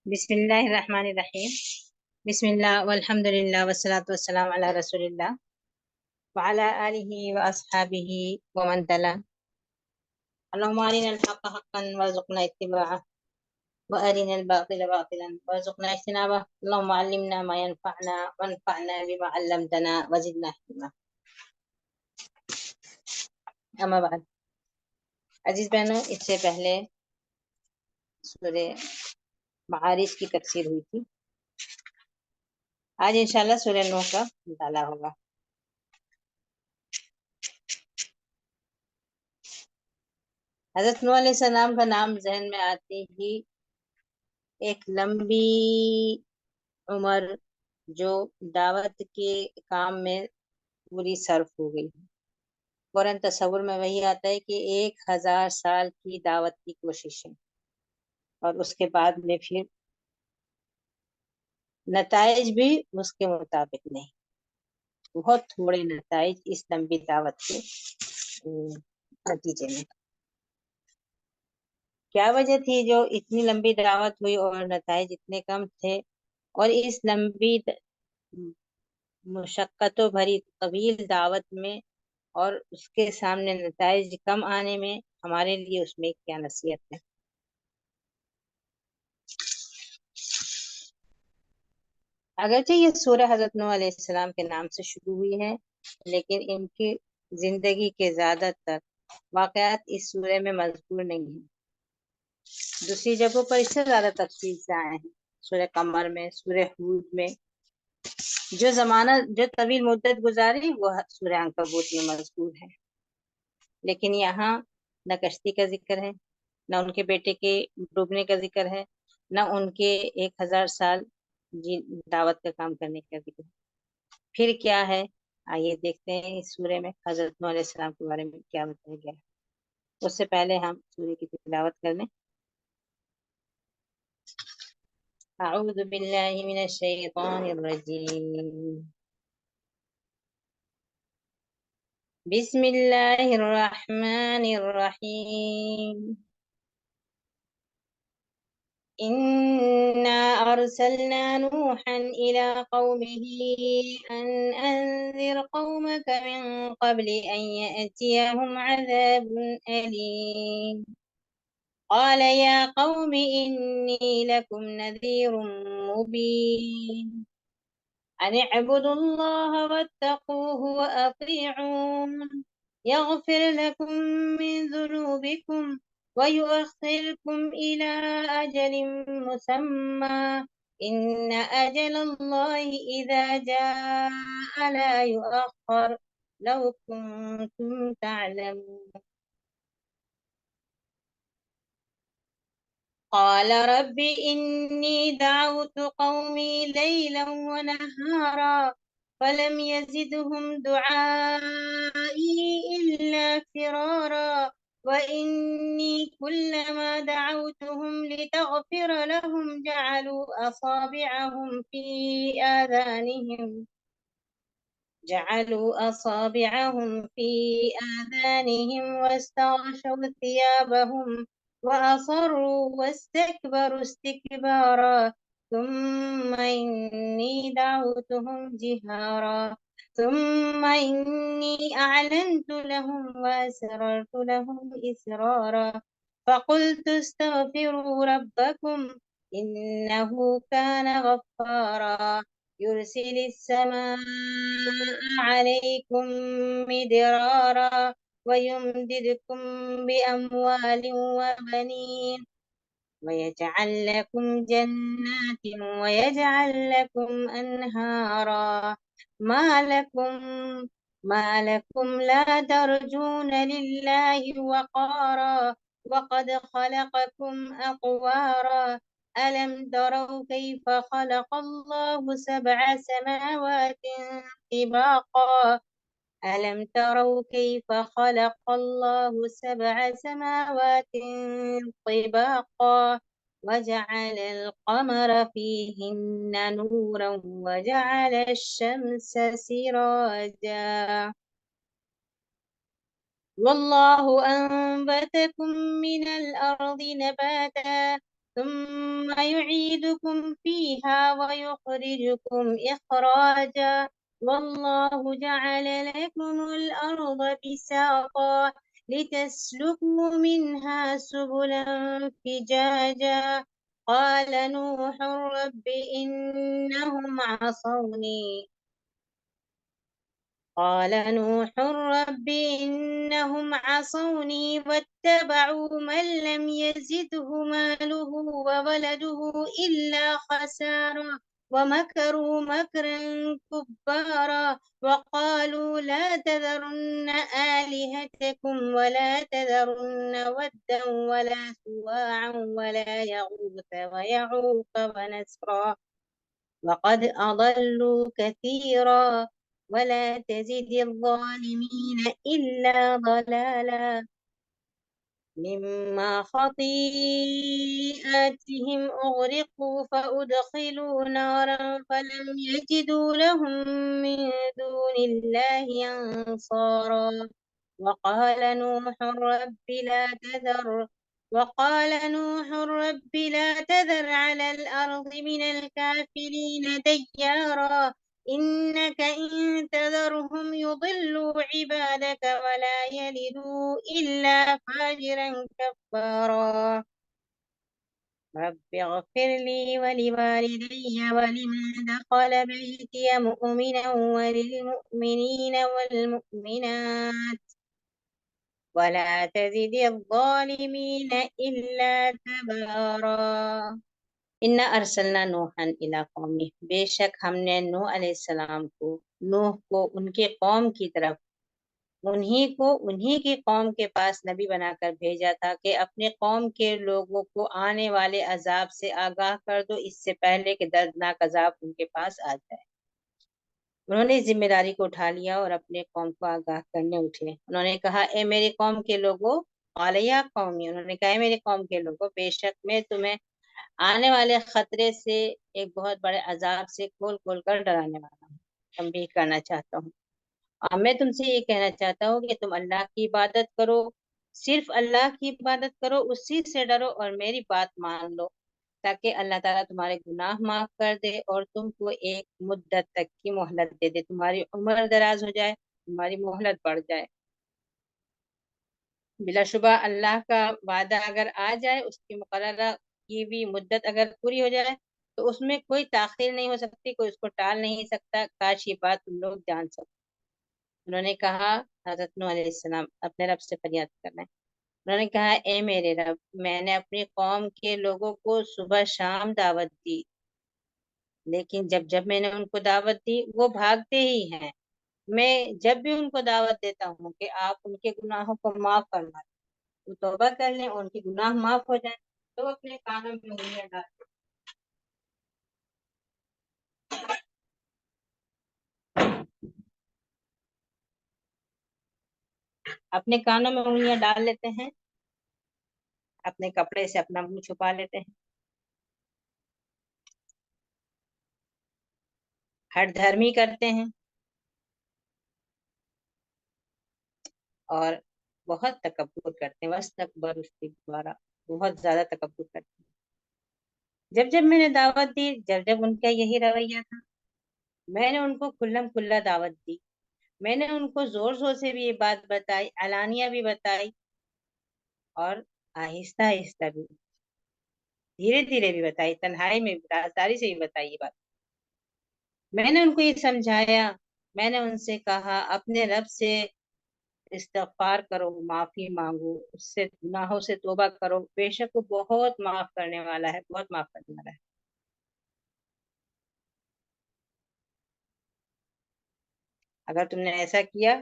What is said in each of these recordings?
بسم اللہ الرحمن الرحیم. بسم اللہ والحمد للہ والصلاة والسلام علی رسول اللہ وعلی آلہ واصحابہ ومن تلا. اللہم ارنا الحق حقا وارزقنا اتباعہ وارنا الباطل باطلا وارزقنا اجتنابہ. اللہم علمنا ما ينفعنا وانفعنا بما علمتنا وزدنا علما. اما بعد، عزیز بہنوں، اس سے پہلے سورہ معارج کی تفسیر ہوئی تھی. آج انشاءاللہ سورہ نوح کا مطالعہ ہوگا. حضرت نوح علیہ السلام کا نام ذہن میں آتے ہی ایک لمبی عمر جو دعوت کے کام میں پوری صرف ہو گئی، فوراً تصور میں وہی آتا ہے کہ 1000 سال کی دعوت کی کوششیں اور اس کے بعد میں پھر نتائج بھی اس کے مطابق نہیں، بہت تھوڑے نتائج اس لمبی دعوت کے نتیجے میں. کیا وجہ تھی جو اتنی لمبی دعوت ہوئی اور نتائج اتنے کم تھے؟ اور اس لمبی مشقتوں بھری طویل دعوت میں اور اس کے سامنے نتائج کم آنے میں ہمارے لیے اس میں کیا نصیحت ہے؟ اگرچہ یہ سورہ حضرت نوح علیہ السلام کے نام سے شروع ہوئی ہے، لیکن ان کی زندگی کے زیادہ تر واقعات اس سورہ میں مذکور نہیں ہیں. دوسری جگہوں پر اس سے زیادہ تفصیل سے آئے ہیں. سورہ قمر میں، سورہ ہود میں جو طویل مدت گزاری وہ سورہ عنکبوت میں مذکور ہے. لیکن یہاں نہ کشتی کا ذکر ہے، نہ ان کے بیٹے کے ڈوبنے کا ذکر ہے، نہ ان کے 1000 سال دعوت کا کام کرنے کا ذکر ہے. پھر کیا ہے؟ آئیے دیکھتے ہیں اس سورے میں حضرت نوح علیہ السلام کے بارے میں کیا بتایا گیا ہے. اس سے پہلے ہم سورے کی تلاوت کر لیں. اعوذ باللہ من الشیطان الرجیم. بسم اللہ الرحمن الرحیم. إنا أرسلنا نوحا إلى قومه أن أنذر قومك من قبل أن يأتيهم عذاب أليم. قال يا قوم إني لكم نذير مبين أن اعبدوا الله واتقوه وأطيعون يغفر لكم من ذنوبكم ويؤخركم إلى أجل مسمى إن أجل الله إذا جاء لا يؤخر لو كنتم تعلمون. قال رب إني دعوت قومي ليلا ونهارا فلم يزدهم دعائي إلا فرارا وإني كلما دعوتهم لتغفر لهم جعلوا أصابعهم في آذانهم واستغشوا ثيابهم وأصروا واستكبروا استكبارا ثم إني دعوتهم جهارا ثم إني أعلنت لهم وأسررت لهم إسرارا فقلت استغفروا ربكم إنه كان غفارا يرسل السماء عليكم مدرارا ويمددكم بأموال وبنين ويجعل لكم جنات ويجعل لكم أنهارا ما لكم لا ترجون لله وقارا وقد خلقكم أطوارا ألم تروا كيف خلق الله 7 سماوات طباقا ألم تروا كيف خلق الله 7 سماوات طباقا وجعل القمر فيهن نورا وجعل الشمس سراجا والله أنبتكم من الأرض نباتا ثم يعيدكم فيها ويخرجكم إخراجا والله جعل لكم الأرض بساطا لتسلكوا منها سبلا فجاجا قال نوح رب إنهم عصوني قال نوح رب إنهم عصوني واتبعوا من لم يزده ماله وولده إلا خسارا ومكروا مكرا كبارا وقالوا لا تذرن آلهتكم ولا تذرن ودا ولا سواعا ولا يغوث ويعوق ونسرا وقد أضلوا كثيرا ولا تزد الظالمين إلا ضلالا مما خطيئاتهم أغرقوا فأدخلوا نارا فلم يجدوا لهم من دون الله أنصارا وقال نوح رب لا تذر وقال نوح رب لا تذر على الأرض من الكافرين ديارا إنك إن تذرهم يضلوا عبادك ولا يلدوا إلا فاجرا كفارا رب اغفر لي ولوالدي ولمن دخل بيتي مؤمنا وللمؤمنين والمؤمنات ولا تزد الظالمين إلا تبارا انا ارسلنا نوحا الى قومه بے شک ہم نے نوح علیہ السلام کو ان کے قوم کی طرف انہی کی قوم کے پاس نبی بنا کر بھیجا تھا کہ اپنے قوم کے لوگوں کو آنے والے عذاب سے آگاہ کر دو اس سے پہلے کہ دردناک عذاب ان کے پاس آ جائے انہوں نے اس ذمہ داری کو اٹھا لیا اور اپنے قوم کو آگاہ کرنے اٹھے انہوں نے کہا اے میری قوم کے لوگوں علیہ قومی انہوں نے کہا اے میری قوم کے لوگوں بے شک میں تمہیں آنے والے خطرے سے ایک بہت بڑے عذاب سے کھول کھول کر ڈرانے والا ہوں تنبیہ کرنا چاہتا ہوں اور میں تم سے یہ کہنا چاہتا ہوں کہ تم اللہ کی عبادت کرو صرف اللہ کی عبادت کرو اسی سے ڈرو اور میری بات مان لو تاکہ اللہ تعالیٰ تمہارے گناہ معاف کر دے اور تم کو ایک مدت تک کی مہلت دے دے تمہاری عمر دراز ہو جائے تمہاری مہلت بڑھ جائے بلا شبہ اللہ کا وعدہ اگر آ جائے اس کی مقررہ کی بھی مدت اگر پوری ہو جائے تو اس میں کوئی تاخیر نہیں ہو سکتی کوئی اس کو ٹال نہیں سکتا کاش یہ بات تم لوگ جان سکتے انہوں نے کہا حضرت نوح علیہ السلام اپنے رب سے فریاد کرنا ہے انہوں نے کہا اے میرے رب میں نے اپنی قوم کے لوگوں کو صبح شام دعوت دی لیکن جب میں نے ان کو دعوت دی وہ بھاگتے ہی ہیں میں جب بھی ان کو دعوت دیتا ہوں کہ آپ ان کے گناہوں کو معاف فرما دیں وہ توبہ کر لیں اور ان کے گناہ معاف ہو جائیں تو وہ اپنے کانوں میں انگلیاں ڈال لیتے ہیں اپنے کپڑے سے اپنا منہ چھپا لیتے ہیں ہٹ دھرمی کرتے ہیں اور بہت تکبر کرتے ہیں واستکبروا استکبارا بہت زیادہ تکبر کرتے ہیں جب میں نے دعوت دی جب ان کا یہی رویہ تھا میں نے ان کو کھلم کھلا دعوت دی میں نے ان کو زور زور سے بھی یہ بات بتائی علانیہ بھی بتائی اور آہستہ آہستہ بھی دھیرے دھیرے بھی بتائی تنہائی میں بھی رازداری سے بھی بتائی یہ بات میں نے ان کو یہ سمجھایا میں نے ان سے کہا اپنے رب سے استغفار کرو معافی مانگو اس سے گناہوں سے توبہ کرو بے شک وہ بہت معاف کرنے والا ہے بہت معاف کرنے والا ہے اگر تم نے ایسا کیا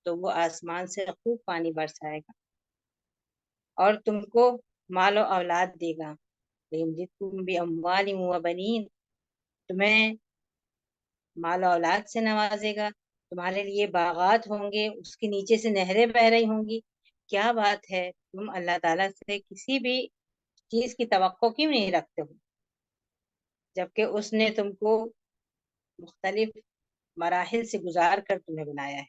تو وہ آسمان سے خوب پانی برسائے گا اور تم کو مال و اولاد دے گا لیکن جتکم بھی اموال و بنین تمہیں مال و اولاد سے نوازے گا تمہارے لیے باغات ہوں گے اس کے نیچے سے نہریں بہ رہی ہوں گی کیا بات ہے تم اللہ تعالیٰ سے کسی بھی چیز کی توقع کیوں نہیں رکھتے ہو جبکہ اس نے تم کو مختلف مراحل سے گزار کر تمہیں بنایا ہے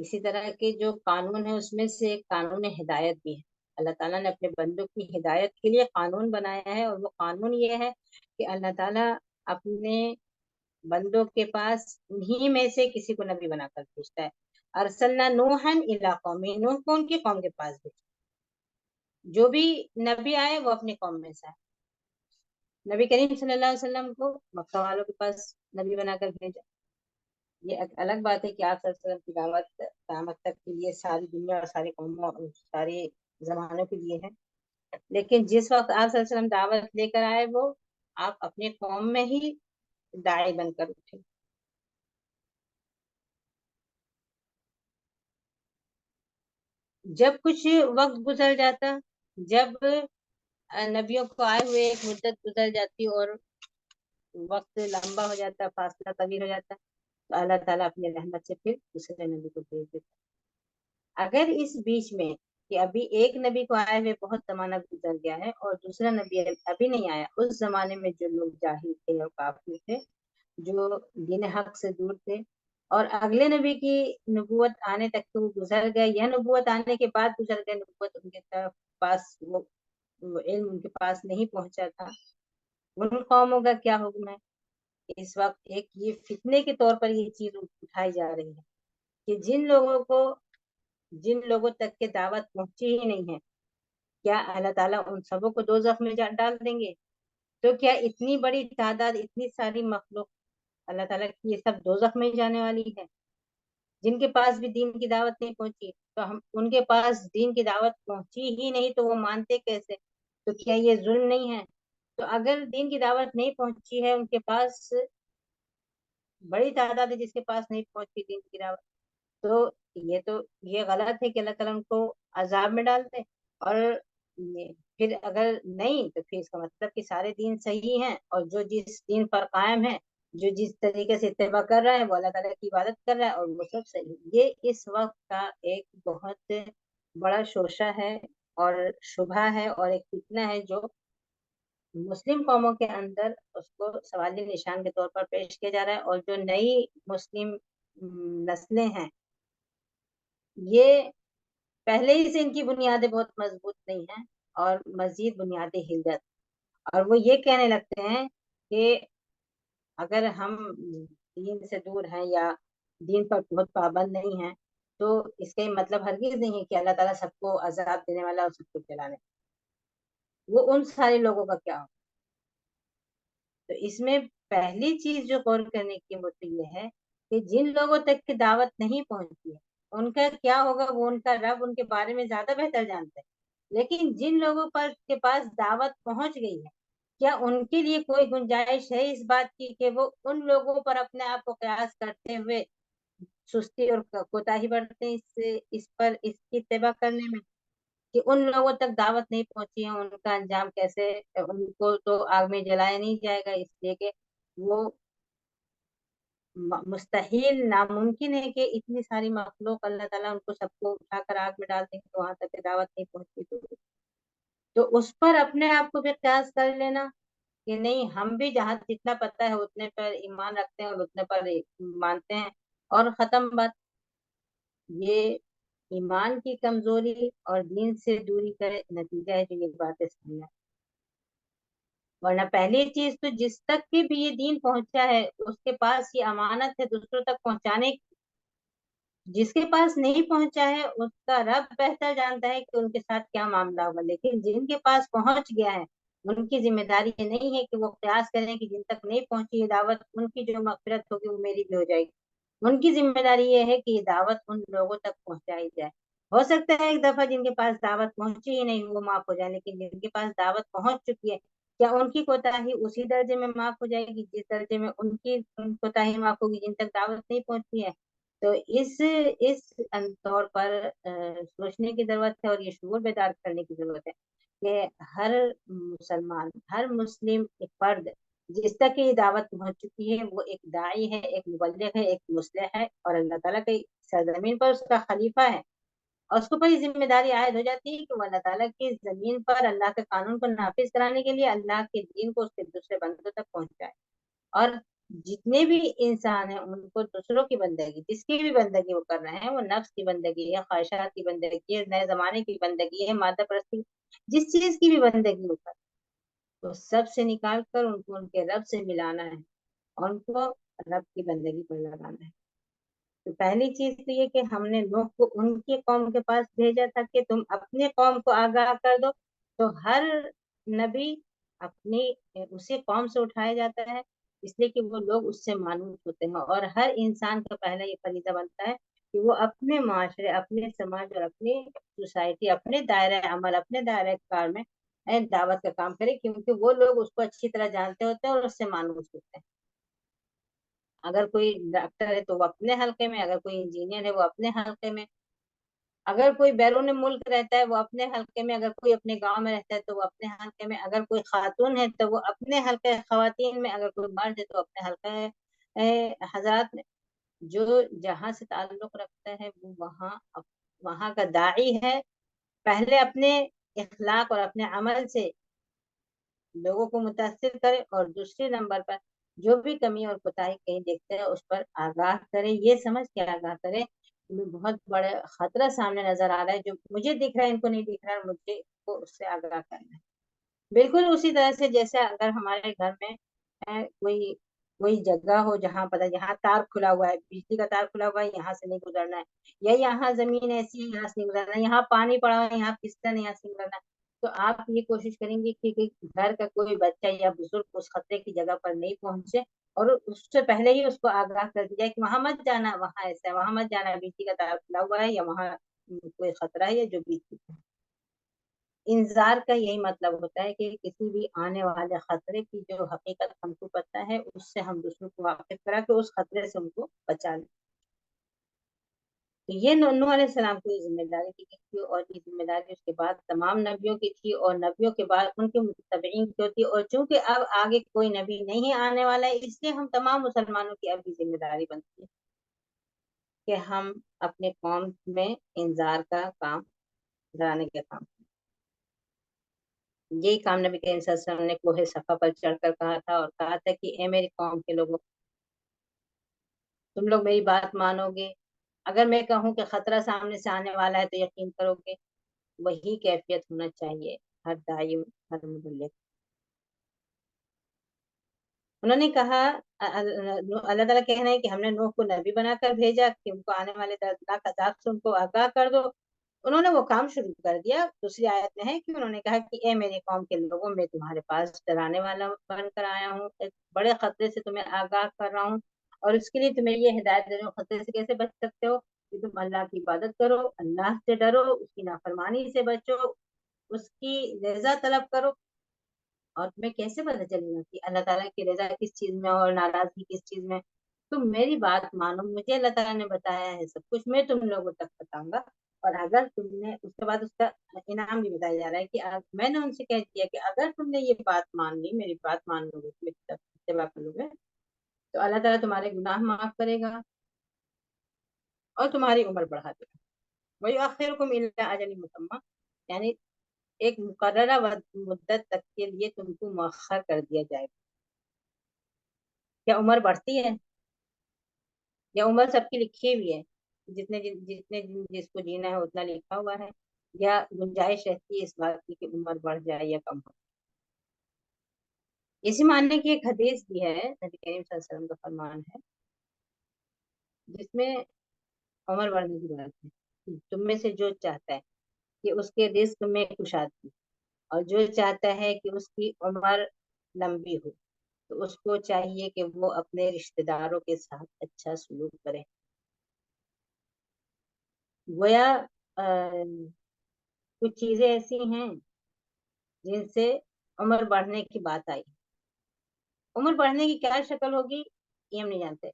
اسی طرح کے جو قانون ہے اس میں سے ایک قانون ہدایت بھی ہے. اللہ تعالیٰ نے اپنے بندوں کی ہدایت کے لیے قانون بنایا ہے, اور وہ قانون یہ ہے کہ اللہ تعالیٰ اپنے بندوں کے پاس انہی میں سے کسی کو نبی بنا کر بھیجتا ہے. ارسلنا نوحا الی قومہ, نوح کو ان کی قوم کے پاس بھیجا. جو بھی نبی آئے وہ اپنی قوم میں سے آئے. نبی کریم صلی اللہ علیہ وسلم کو مکہ والوں کے پاس نبی بنا کر بھیجا. یہ ایک الگ بات ہے کہ آپ صلی اللہ علیہ وسلم کی دعوت قیامت تک کے لیے ساری دنیا اور ساری قوموں اور سارے زمانوں کے لیے ہے. لیکن جس وقت آپ صلی اللہ علیہ وسلم دعوت لے کر آئے, وہ آپ اپنے قوم میں ہی داعی بن کر اٹھے. جب کچھ وقت گزر جاتا, جب نبیوں کو آئے ہوئے ایک مدت گزر جاتی اور وقت لمبا ہو جاتا, فاصلہ طویل ہو جاتا, تو اللہ تعالیٰ اپنی رحمت سے پھر دوسرے نبی کو بھیج دیتا. اگر اس بیچ میں کہ ابھی ایک نبی کو آئے ہوئے بہت زمانہ گزر گیا ہے اور دوسرا نبی ابھی نہیں آیا, اس زمانے میں جو لوگ جاہل تھے اور کافر تھے, جو دین حق سے دور تھے, اور اگلے نبی کی نبوت آنے تک تو وہ گزر گئے, یا نبوت آنے کے بعد گزر گئے, نبوت ان کے پاس وہ علم ان کے پاس نہیں پہنچا تھا, ان قوموں کا کیا حکم ہے؟ اس وقت ایک یہ فتنے کے طور پر یہ چیز اٹھائی جا رہی ہے کہ جن لوگوں تک کے دعوت پہنچی ہی نہیں ہے, کیا اللہ تعالیٰ ان سبوں کو دوزخ میں ڈال دیں گے؟ تو کیا اتنی بڑی تعداد, اتنی ساری مخلوق اللہ تعالیٰ کی یہ سب دوزخ میں جانے والی ہے, جن کے پاس بھی دین کی دعوت نہیں پہنچی؟ تو ہم ان کے پاس دین کی دعوت پہنچی ہی نہیں تو وہ مانتے کیسے؟ تو کیا یہ ظلم نہیں ہے؟ تو اگر دین کی دعوت نہیں پہنچی ہے, ان کے پاس بڑی تعداد ہے جس کے پاس نہیں پہنچی دین کی دعوت, تو یہ غلط ہے کہ اللہ تعالیٰ ان کو عذاب میں ڈالتے. اور پھر اگر نہیں تو پھر اس کا مطلب کہ سارے دین صحیح ہیں, اور جو جس دین پر قائم ہے, جو جس طریقے سے اتباع کر رہا ہے, وہ اللہ تعالیٰ کی عبادت کر رہا ہے, اور وہ سب صحیح. یہ اس وقت کا ایک بہت بڑا شوشہ ہے اور شبہ ہے اور ایک فتنہ ہے جو مسلم قوموں کے اندر اس کو سوالی نشان کے طور پر پیش کیا جا رہا ہے. اور جو نئی مسلم نسلیں ہیں, یہ پہلے ہی سے ان کی بنیادیں بہت مضبوط نہیں ہیں, اور مزید بنیادیں ہل جاتی, اور وہ یہ کہنے لگتے ہیں کہ اگر ہم دین سے دور ہیں یا دین پر بہت پابند نہیں ہیں, تو اس کا مطلب ہرگز نہیں ہے کہ اللہ تعالیٰ سب کو عذاب دینے والا اور سب کو جلانے. وہ ان سارے لوگوں کا کیا ہو؟ تو اس میں پہلی چیز جو غور کرنے کی ہوتی یہ ہے کہ جن لوگوں تک کی دعوت نہیں پہنچتی ہے, ان کا کیا ہوگا, وہ ان کا رب ان کے بارے میں زیادہ بہتر جانتا ہے. لیکن جن لوگوں کے پاس دعوت پہنچ گئی ہے, کیا ان کے لیے کوئی گنجائش ہے اس بات کی کہ وہ ان لوگوں پر اپنے آپ کو قیاس کرتے ہوئے سستی اور کوتاہی برتیں اس کی اتباع کرنے میں, کہ ان لوگوں تک دعوت نہیں پہنچی ہے, ان کا انجام کیسے, ان کو تو آگ میں جلایا نہیں جائے گا, اس لیے کہ وہ مستحیل, ناممکن ہے کہ اتنی ساری مخلوق اللہ تعالیٰ ان کو سب کو اٹھا کر آگ میں ڈال دیں گے وہاں تک دعوت نہیں پہنچی. تو اس پر اپنے آپ کو بھی قیاس کر لینا کہ نہیں, ہم بھی جہاں جتنا پتہ ہے اتنے پر ایمان رکھتے ہیں اور اتنے پر مانتے ہیں, اور ختم بات. یہ ایمان کی کمزوری اور دین سے دوری کا نتیجہ ہے جو یہ باتیں سمجھنا. ورنہ پہلی چیز تو جس تک کہ بھی یہ دین پہنچا ہے, اس کے پاس یہ امانت ہے دوسروں تک پہنچانے کی. جس کے پاس نہیں پہنچا ہے اس کا رب بہتر جانتا ہے کہ ان کے ساتھ کیا معاملہ ہوگا. لیکن جن کے پاس پہنچ گیا ہے, ان کی ذمہ داری یہ نہیں ہے کہ وہ قیاس کریں کہ جن تک نہیں پہنچی یہ دعوت, ان کی جو مغفرت ہوگی وہ میری بھی ہو جائے گی. ان کی ذمہ داری یہ ہے کہ یہ دعوت ان لوگوں تک پہنچائی جائے. ہو سکتا ہے ایک دفعہ جن کے پاس دعوت پہنچی ہی نہیں وہ معاف ہو جائے, لیکن جن کے پاس دعوت پہنچ چکی ہے, کیا ان کی کوتاہی اسی درجے میں معاف ہو جائے گی جس درجے میں ان کی کوتاہی معاف ہوگی جن تک دعوت نہیں پہنچی ہے؟ تو اس طور پر سوچنے کی ضرورت ہے, اور یہ شعور بیدار کرنے کی ضرورت ہے کہ ہر مسلمان, ہر مسلم ایک فرد جس تک یہ دعوت پہنچ چکی ہے وہ ایک داعی ہے, ایک مبلغ ہے, ایک مصلح ہے, اور اللہ تعالیٰ کی سرزمین پر اس کا خلیفہ ہے. اور اس کے اوپر یہ ذمہ داری عائد ہو جاتی ہے کہ وہ اللہ تعالیٰ کی زمین پر اللہ کے قانون کو نافذ کرانے کے لیے اللہ کے دین کو اس کے دوسرے بندوں تک پہنچائے. اور جتنے بھی انسان ہیں ان کو دوسروں کی بندگی، جس کی بھی بندگی وہ کر رہے ہیں، وہ نفس کی بندگی ہے، خواہشات کی بندگی ہے، نئے زمانے کی بندگی ہے، مادہ پرستی، جس چیز کی بھی بندگی وہ کر، تو سب سے نکال کر ان کو ان کے رب سے ملانا ہے اور ان کو رب کی بندگی پر لگانا ہے۔ تو پہلی چیز تو یہ کہ ہم نے نوح کو ان کی قوم کے پاس بھیجا تھا کہ تم اپنے قوم کو آگاہ کر دو، تو ہر نبی اپنی اسی قوم سے اٹھایا جاتا ہے، اس لیے کہ وہ لوگ اس سے مانوس ہوتے ہیں، اور ہر انسان کا پہلا یہ فریضہ بنتا ہے کہ وہ اپنے معاشرے، اپنے سماج اور اپنی سوسائٹی، اپنے دائرہ عمل، اپنے دائرہ کار میں دعوت کا کام کرے، کیونکہ وہ لوگ اس کو اچھی طرح جانتے ہوتے ہیں اور اس سے مانوس ہوتے ہیں۔ اگر کوئی ڈاکٹر ہے تو وہ اپنے حلقے میں، اگر کوئی انجینئر ہے وہ اپنے حلقے میں، اگر کوئی بیرون ملک رہتا ہے وہ اپنے حلقے میں، اگر کوئی اپنے گاؤں میں رہتا ہے تو وہ اپنے حلقے میں، اگر کوئی خاتون ہے تو وہ اپنے حلقے خواتین میں، اگر کوئی مرد ہے تو اپنے حلقے حضرات میں۔ جو جہاں سے تعلق رکھتا ہے وہ وہاں کا داعی ہے، پہلے اپنے اخلاق اور اپنے عمل سے لوگوں کو متاثر کرے، اور دوسرے نمبر پر جو بھی کمی اور کوتاہی کہیں دیکھتے ہیں اس پر آگاہ کرے، یہ سمجھ کے آگاہ کرے کہ بہت بڑا خطرہ سامنے نظر آ رہا ہے، جو مجھے دکھ رہا ہے ان کو نہیں دکھ رہا ہے، مجھے کو اس سے آگاہ کرنا ہے۔ بالکل اسی طرح سے جیسے اگر ہمارے گھر میں کوئی کوئی جگہ ہو جہاں پتہ یہاں تار کھلا ہوا ہے، بجلی کا تار کھلا ہوا ہے، یہاں سے نہیں گزرنا ہے، یا یہاں زمین ایسی ہے یہاں سے نہیں گزرنا ہے، یہاں پانی پڑا ہوا ہے یہاں پسٹن ہے یہاں سے نہیں گزرنا ہے، تو آپ یہ کوشش کریں گے کہ گھر کا کوئی بچہ یا بزرگ اس خطرے کی جگہ پر نہیں پہنچے، اور اس سے پہلے ہی اس کو آگاہ کر دیا کہ وہاں مت جانا، وہاں ایسا ہے، وہاں مت جانا، بجلی کا تار کھلا ہوا ہے، یا وہاں کوئی خطرہ ہے جو بیچ۔ انذار کا یہی مطلب ہوتا ہے کہ کسی بھی آنے والے خطرے کی جو حقیقت ہم کو پتہ ہے اس سے ہم دوسروں کو واقف کرا کے اس خطرے سے ان کو بچا لیں۔ تو یہ نوح علیہ السلام کو یہ ذمہ داری دی گئی تھی، اور یہ ذمہ داری اس کے بعد تمام نبیوں کی تھی، اور نبیوں کے بعد ان کے متبعین کی ہوتی، اور چونکہ اب آگے کوئی نبی نہیں آنے والا ہے، اس لیے ہم تمام مسلمانوں کی اب یہ ذمہ داری بنتی ہے کہ ہم اپنے قوم میں انذار کا کام، ڈرانے کا کام، یہی کام نبی کریم صلی اللہ علیہ وسلم نے کوہ صفا پر چڑھ کر کہا تھا، اور کہا تھا کہ اے میری قوم کے لوگوں، تم لوگ میری بات مانو گے، اگر میں کہوں کہ خطرہ سامنے سے آنے والا ہے تو یقین کرو گے، وہی کیفیت ہونا چاہیے ہر داعی، ہر مبلغ۔ انہوں نے کہا اللہ تعالیٰ کہہ رہے ہیں کہ ہم نے نوح کو نبی بنا کر بھیجا کہ ان کو آنے والے دردناک عذاب سے ان کو آگاہ کر دو، انہوں نے وہ کام شروع کر دیا۔ دوسری آیت میں ہے کہ انہوں نے کہا کہ اے میری قوم کے لوگوں، میں تمہارے پاس ڈرانے والا بن کر آیا ہوں، ایک بڑے خطرے سے تمہیں آگاہ کر رہا ہوں، اور اس کے لیے تمہیں یہ ہدایت دے رہا ہوں خطرے سے کیسے بچ سکتے ہو، کہ تم اللہ کی عبادت کرو، اللہ سے ڈرو، اس کی نافرمانی سے بچو، اس کی رضا طلب کرو۔ اور تمہیں کیسے پتہ چلے گا کہ اللہ تعالیٰ کی رضا کس چیز میں اور ناراضگی کس چیز میں؟ تم میری بات مانو، مجھے اللہ تعالیٰ نے بتایا ہے سب کچھ، میں تم لوگوں تک بتاؤں گا، اور اگر تم نے اس کے بعد اس کا انعام بھی بتایا جا رہا ہے کہ میں نے ان سے کہہ دیا کہ اگر تم نے یہ بات مان لی، میری بات مان لو گے، میری طرف اتباع کر لو گے، تو اللہ تعالیٰ تمہارے گناہ معاف کرے گا اور تمہاری عمر بڑھا دے گا، وَيُؤَخِّرُكُمْ إِلَىٰ أَجَلٍ مُّسَمًّى، یعنی ایک مقررہ مدت تک کے لیے تم کو مؤخر کر دیا جائے گا۔ کیا عمر بڑھتی ہے؟ یا عمر سب کی لکھی ہوئی ہے، جتنے جس کو جینا ہے اتنا لکھا ہوا ہے، یا گنجائش رہتی ہے اس بات کی کہ عمر بڑھ جائے یا کم ہو؟ اسی ماننے کی ایک حدیث بھی ہے، نبی کریم صلی اللہ علیہ وسلم کا فرمان ہے جس میں عمر بڑھنے کی بات ہے، تم میں سے جو چاہتا ہے کہ اس کے رزق میں کشادگی، اور جو چاہتا ہے کہ اس کی عمر لمبی ہو، تو اس کو چاہیے کہ وہ اپنے رشتہ داروں کے ساتھ اچھا سلوک کرے۔ گویا کچھ چیزیں ایسی ہیں جن سے عمر بڑھنے کی بات آئی۔ عمر بڑھنے کی کیا شکل ہوگی یہ ہم نہیں جانتے۔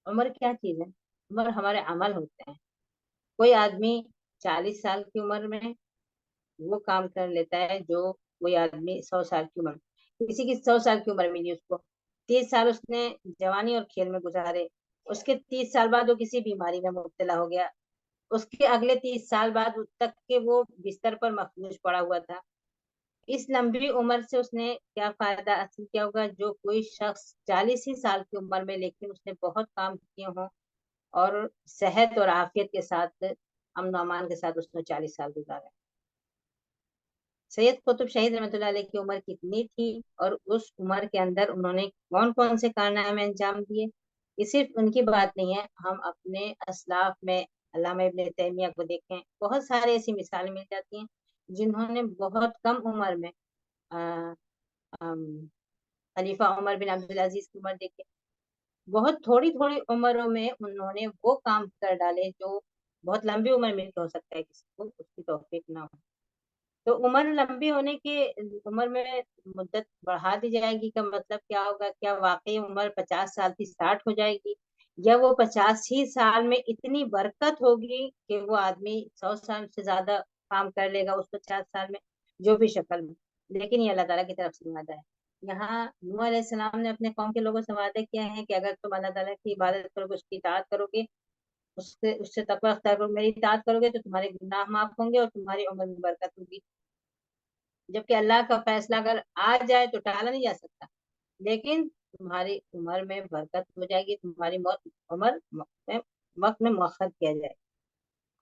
عمر کیا چیز ہے؟ عمر ہمارے عمل ہوتے ہیں۔ کوئی آدمی 40 سال کی عمر میں وہ کام کر لیتا ہے جو کوئی آدمی 100 سال کی عمر، کسی کی 100 سال کی عمر ملی اس کو، 30 سال اس نے جوانی اور کھیل میں گزارے، اس کے 30 سال بعد وہ کسی بیماری میں مبتلا ہو گیا، اس کے اگلے 30 سال بعد تک کے وہ بستر پر مفلوج پڑا ہوا تھا، اس لمبی عمر سے اس نے کیا فائدہ حاصل کیا ہوگا؟ جو کوئی شخص 40 ہی سال کی عمر میں لیکن اس نے بہت کام کیے ہوں اور صحت اور عافیت کے ساتھ، امن و امان کے ساتھ اس نے 40 سال گزارے۔ سید قطب شہید رحمۃ اللہ علیہ کی عمر کتنی تھی اور اس عمر کے اندر انہوں نے کون کون سے کارنامے انجام دیے؟ یہ صرف ان کی بات نہیں ہے، ہم اپنے اسلاف میں علامہ ابن تیمیہ کو دیکھیں، بہت سارے ایسی مثالیں مل جاتی ہیں جنہوں نے بہت کم عمر میں خلیفہ عمر بن عبدالعزیز کی عمر دیکھے، بہت تھوڑی تھوڑی عمروں میں انہوں نے وہ کام کر ڈالے جو بہت لمبی عمر میں ہو سکتا ہے کسی کو اس کی توفیق نہ ہو۔ تو عمر لمبی ہونے کی عمر میں مدت بڑھا دی جائے گی کا مطلب کیا ہوگا؟ کیا واقعی عمر 50 سال کی 60 ہو جائے گی، یا وہ 50 ہی سال میں اتنی برکت ہوگی کہ وہ آدمی 100 سال سے زیادہ کام کر لے گا اس 50 سال میں، جو بھی شکل میں؟ لیکن یہ اللہ تعالیٰ کی طرف سے وعدہ ہے۔ یہاں نوح علیہ السلام نے اپنے قوم کے لوگوں سے وعدہ کیا ہے کہ اگر تم اللہ تعالیٰ کی عبادت کرو گے، اس کی اطاعت کرو گے، اس سے تقوی اختیار کرو، میری اطاعت کرو گے، تو تمہارے گناہ معاف ہوں گے اور تمہاری عمر میں برکت ہوگی۔ جبکہ اللہ کا فیصلہ اگر آ جائے تو ٹالا نہیں جا سکتا، لیکن تمہاری عمر میں برکت ہو جائے گی، تمہاری موت عمر میں وقت میں مؤخر کیا جائے گا۔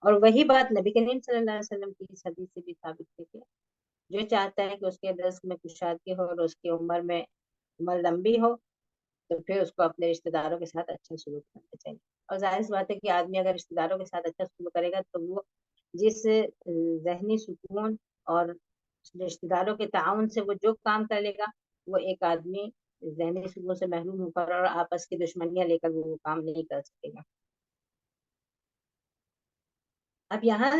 اور وہی بات نبی کریم صلی اللہ علیہ وسلم کی اس حدیث سے بھی ثابت ہے کہ جو چاہتا ہے کہ اس کے رزق میں کشادگی ہو اور اس کی عمر لمبی ہو، تو پھر اس کو اپنے رشتے داروں کے ساتھ اچھا سلوک کرنا چاہیے۔ اور ظاہر سی بات ہے کہ آدمی اگر رشتے داروں کے ساتھ اچھا سلوک کرے گا تو وہ جس ذہنی سکون اور رشتے داروں کے تعاون سے وہ جو کام کر لے گا، وہ ایک آدمی ذہنی سکون سے محروم ہو کر اور آپس کی دشمنیاں لے کر وہ کام نہیں کر سکے گا۔ اب یہاں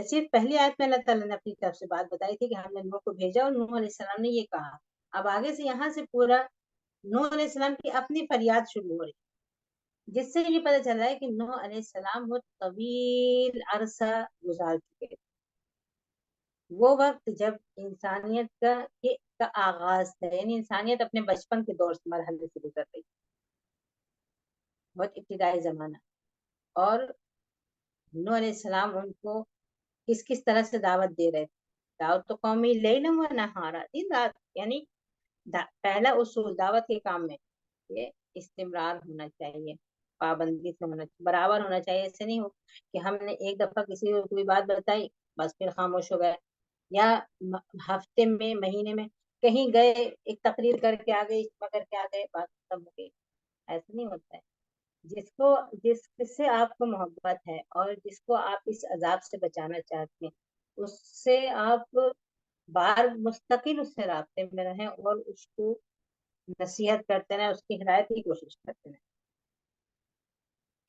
صرف پہلی آیت میں اللہ تعالیٰ نے اپنی طرف سے بات بتائی تھی کہ ہم نے نوح کو بھیجا اور نوح علیہ السلام نے یہ کہا۔ اب آگے سے یہاں سے پورا نوح علیہ السلام کی اپنی فریاد شروع ہو رہی، جس سے یہ پتہ چل رہا ہے کہ نوح علیہ السلام وہ طویل عرصہ گزار چکے، وہ وقت جب انسانیت کا آغاز تھا، یعنی انسانیت اپنے بچپن کے دور سے مرحلے سے گزر رہی، بہت ابتدائی زمانہ۔ اور نوح علیہ السلام ان کو کس کس طرح سے دعوت دے رہے تھے؟ دعوت تو قومی لیلا و نہارا، دن رات، یعنی پہلا اصول دعوت کے کام میں یہ استمرار ہونا چاہیے، پابندی سے ہونا چاہیے، برابر ہونا چاہیے۔ ایسے نہیں ہو کہ ہم نے ایک دفعہ کسی کو کوئی بات بتائی بس پھر خاموش ہو گئے، یا ہفتے میں مہینے میں کہیں گئے ایک تقریر کر کے آ گئے، اجتماع کر کے آ گئے، بات ختم ہو گئی، ایسا نہیں ہوتا ہے۔ جس سے آپ کو محبت ہے اور جس کو آپ اس عذاب سے بچانا چاہتے ہیں، اس سے آپ بار مستقل اس سے رابطے میں رہیں اور اس کو نصیحت کرتے رہیں، اس کی ہدایت کی کوشش کرتے رہیں۔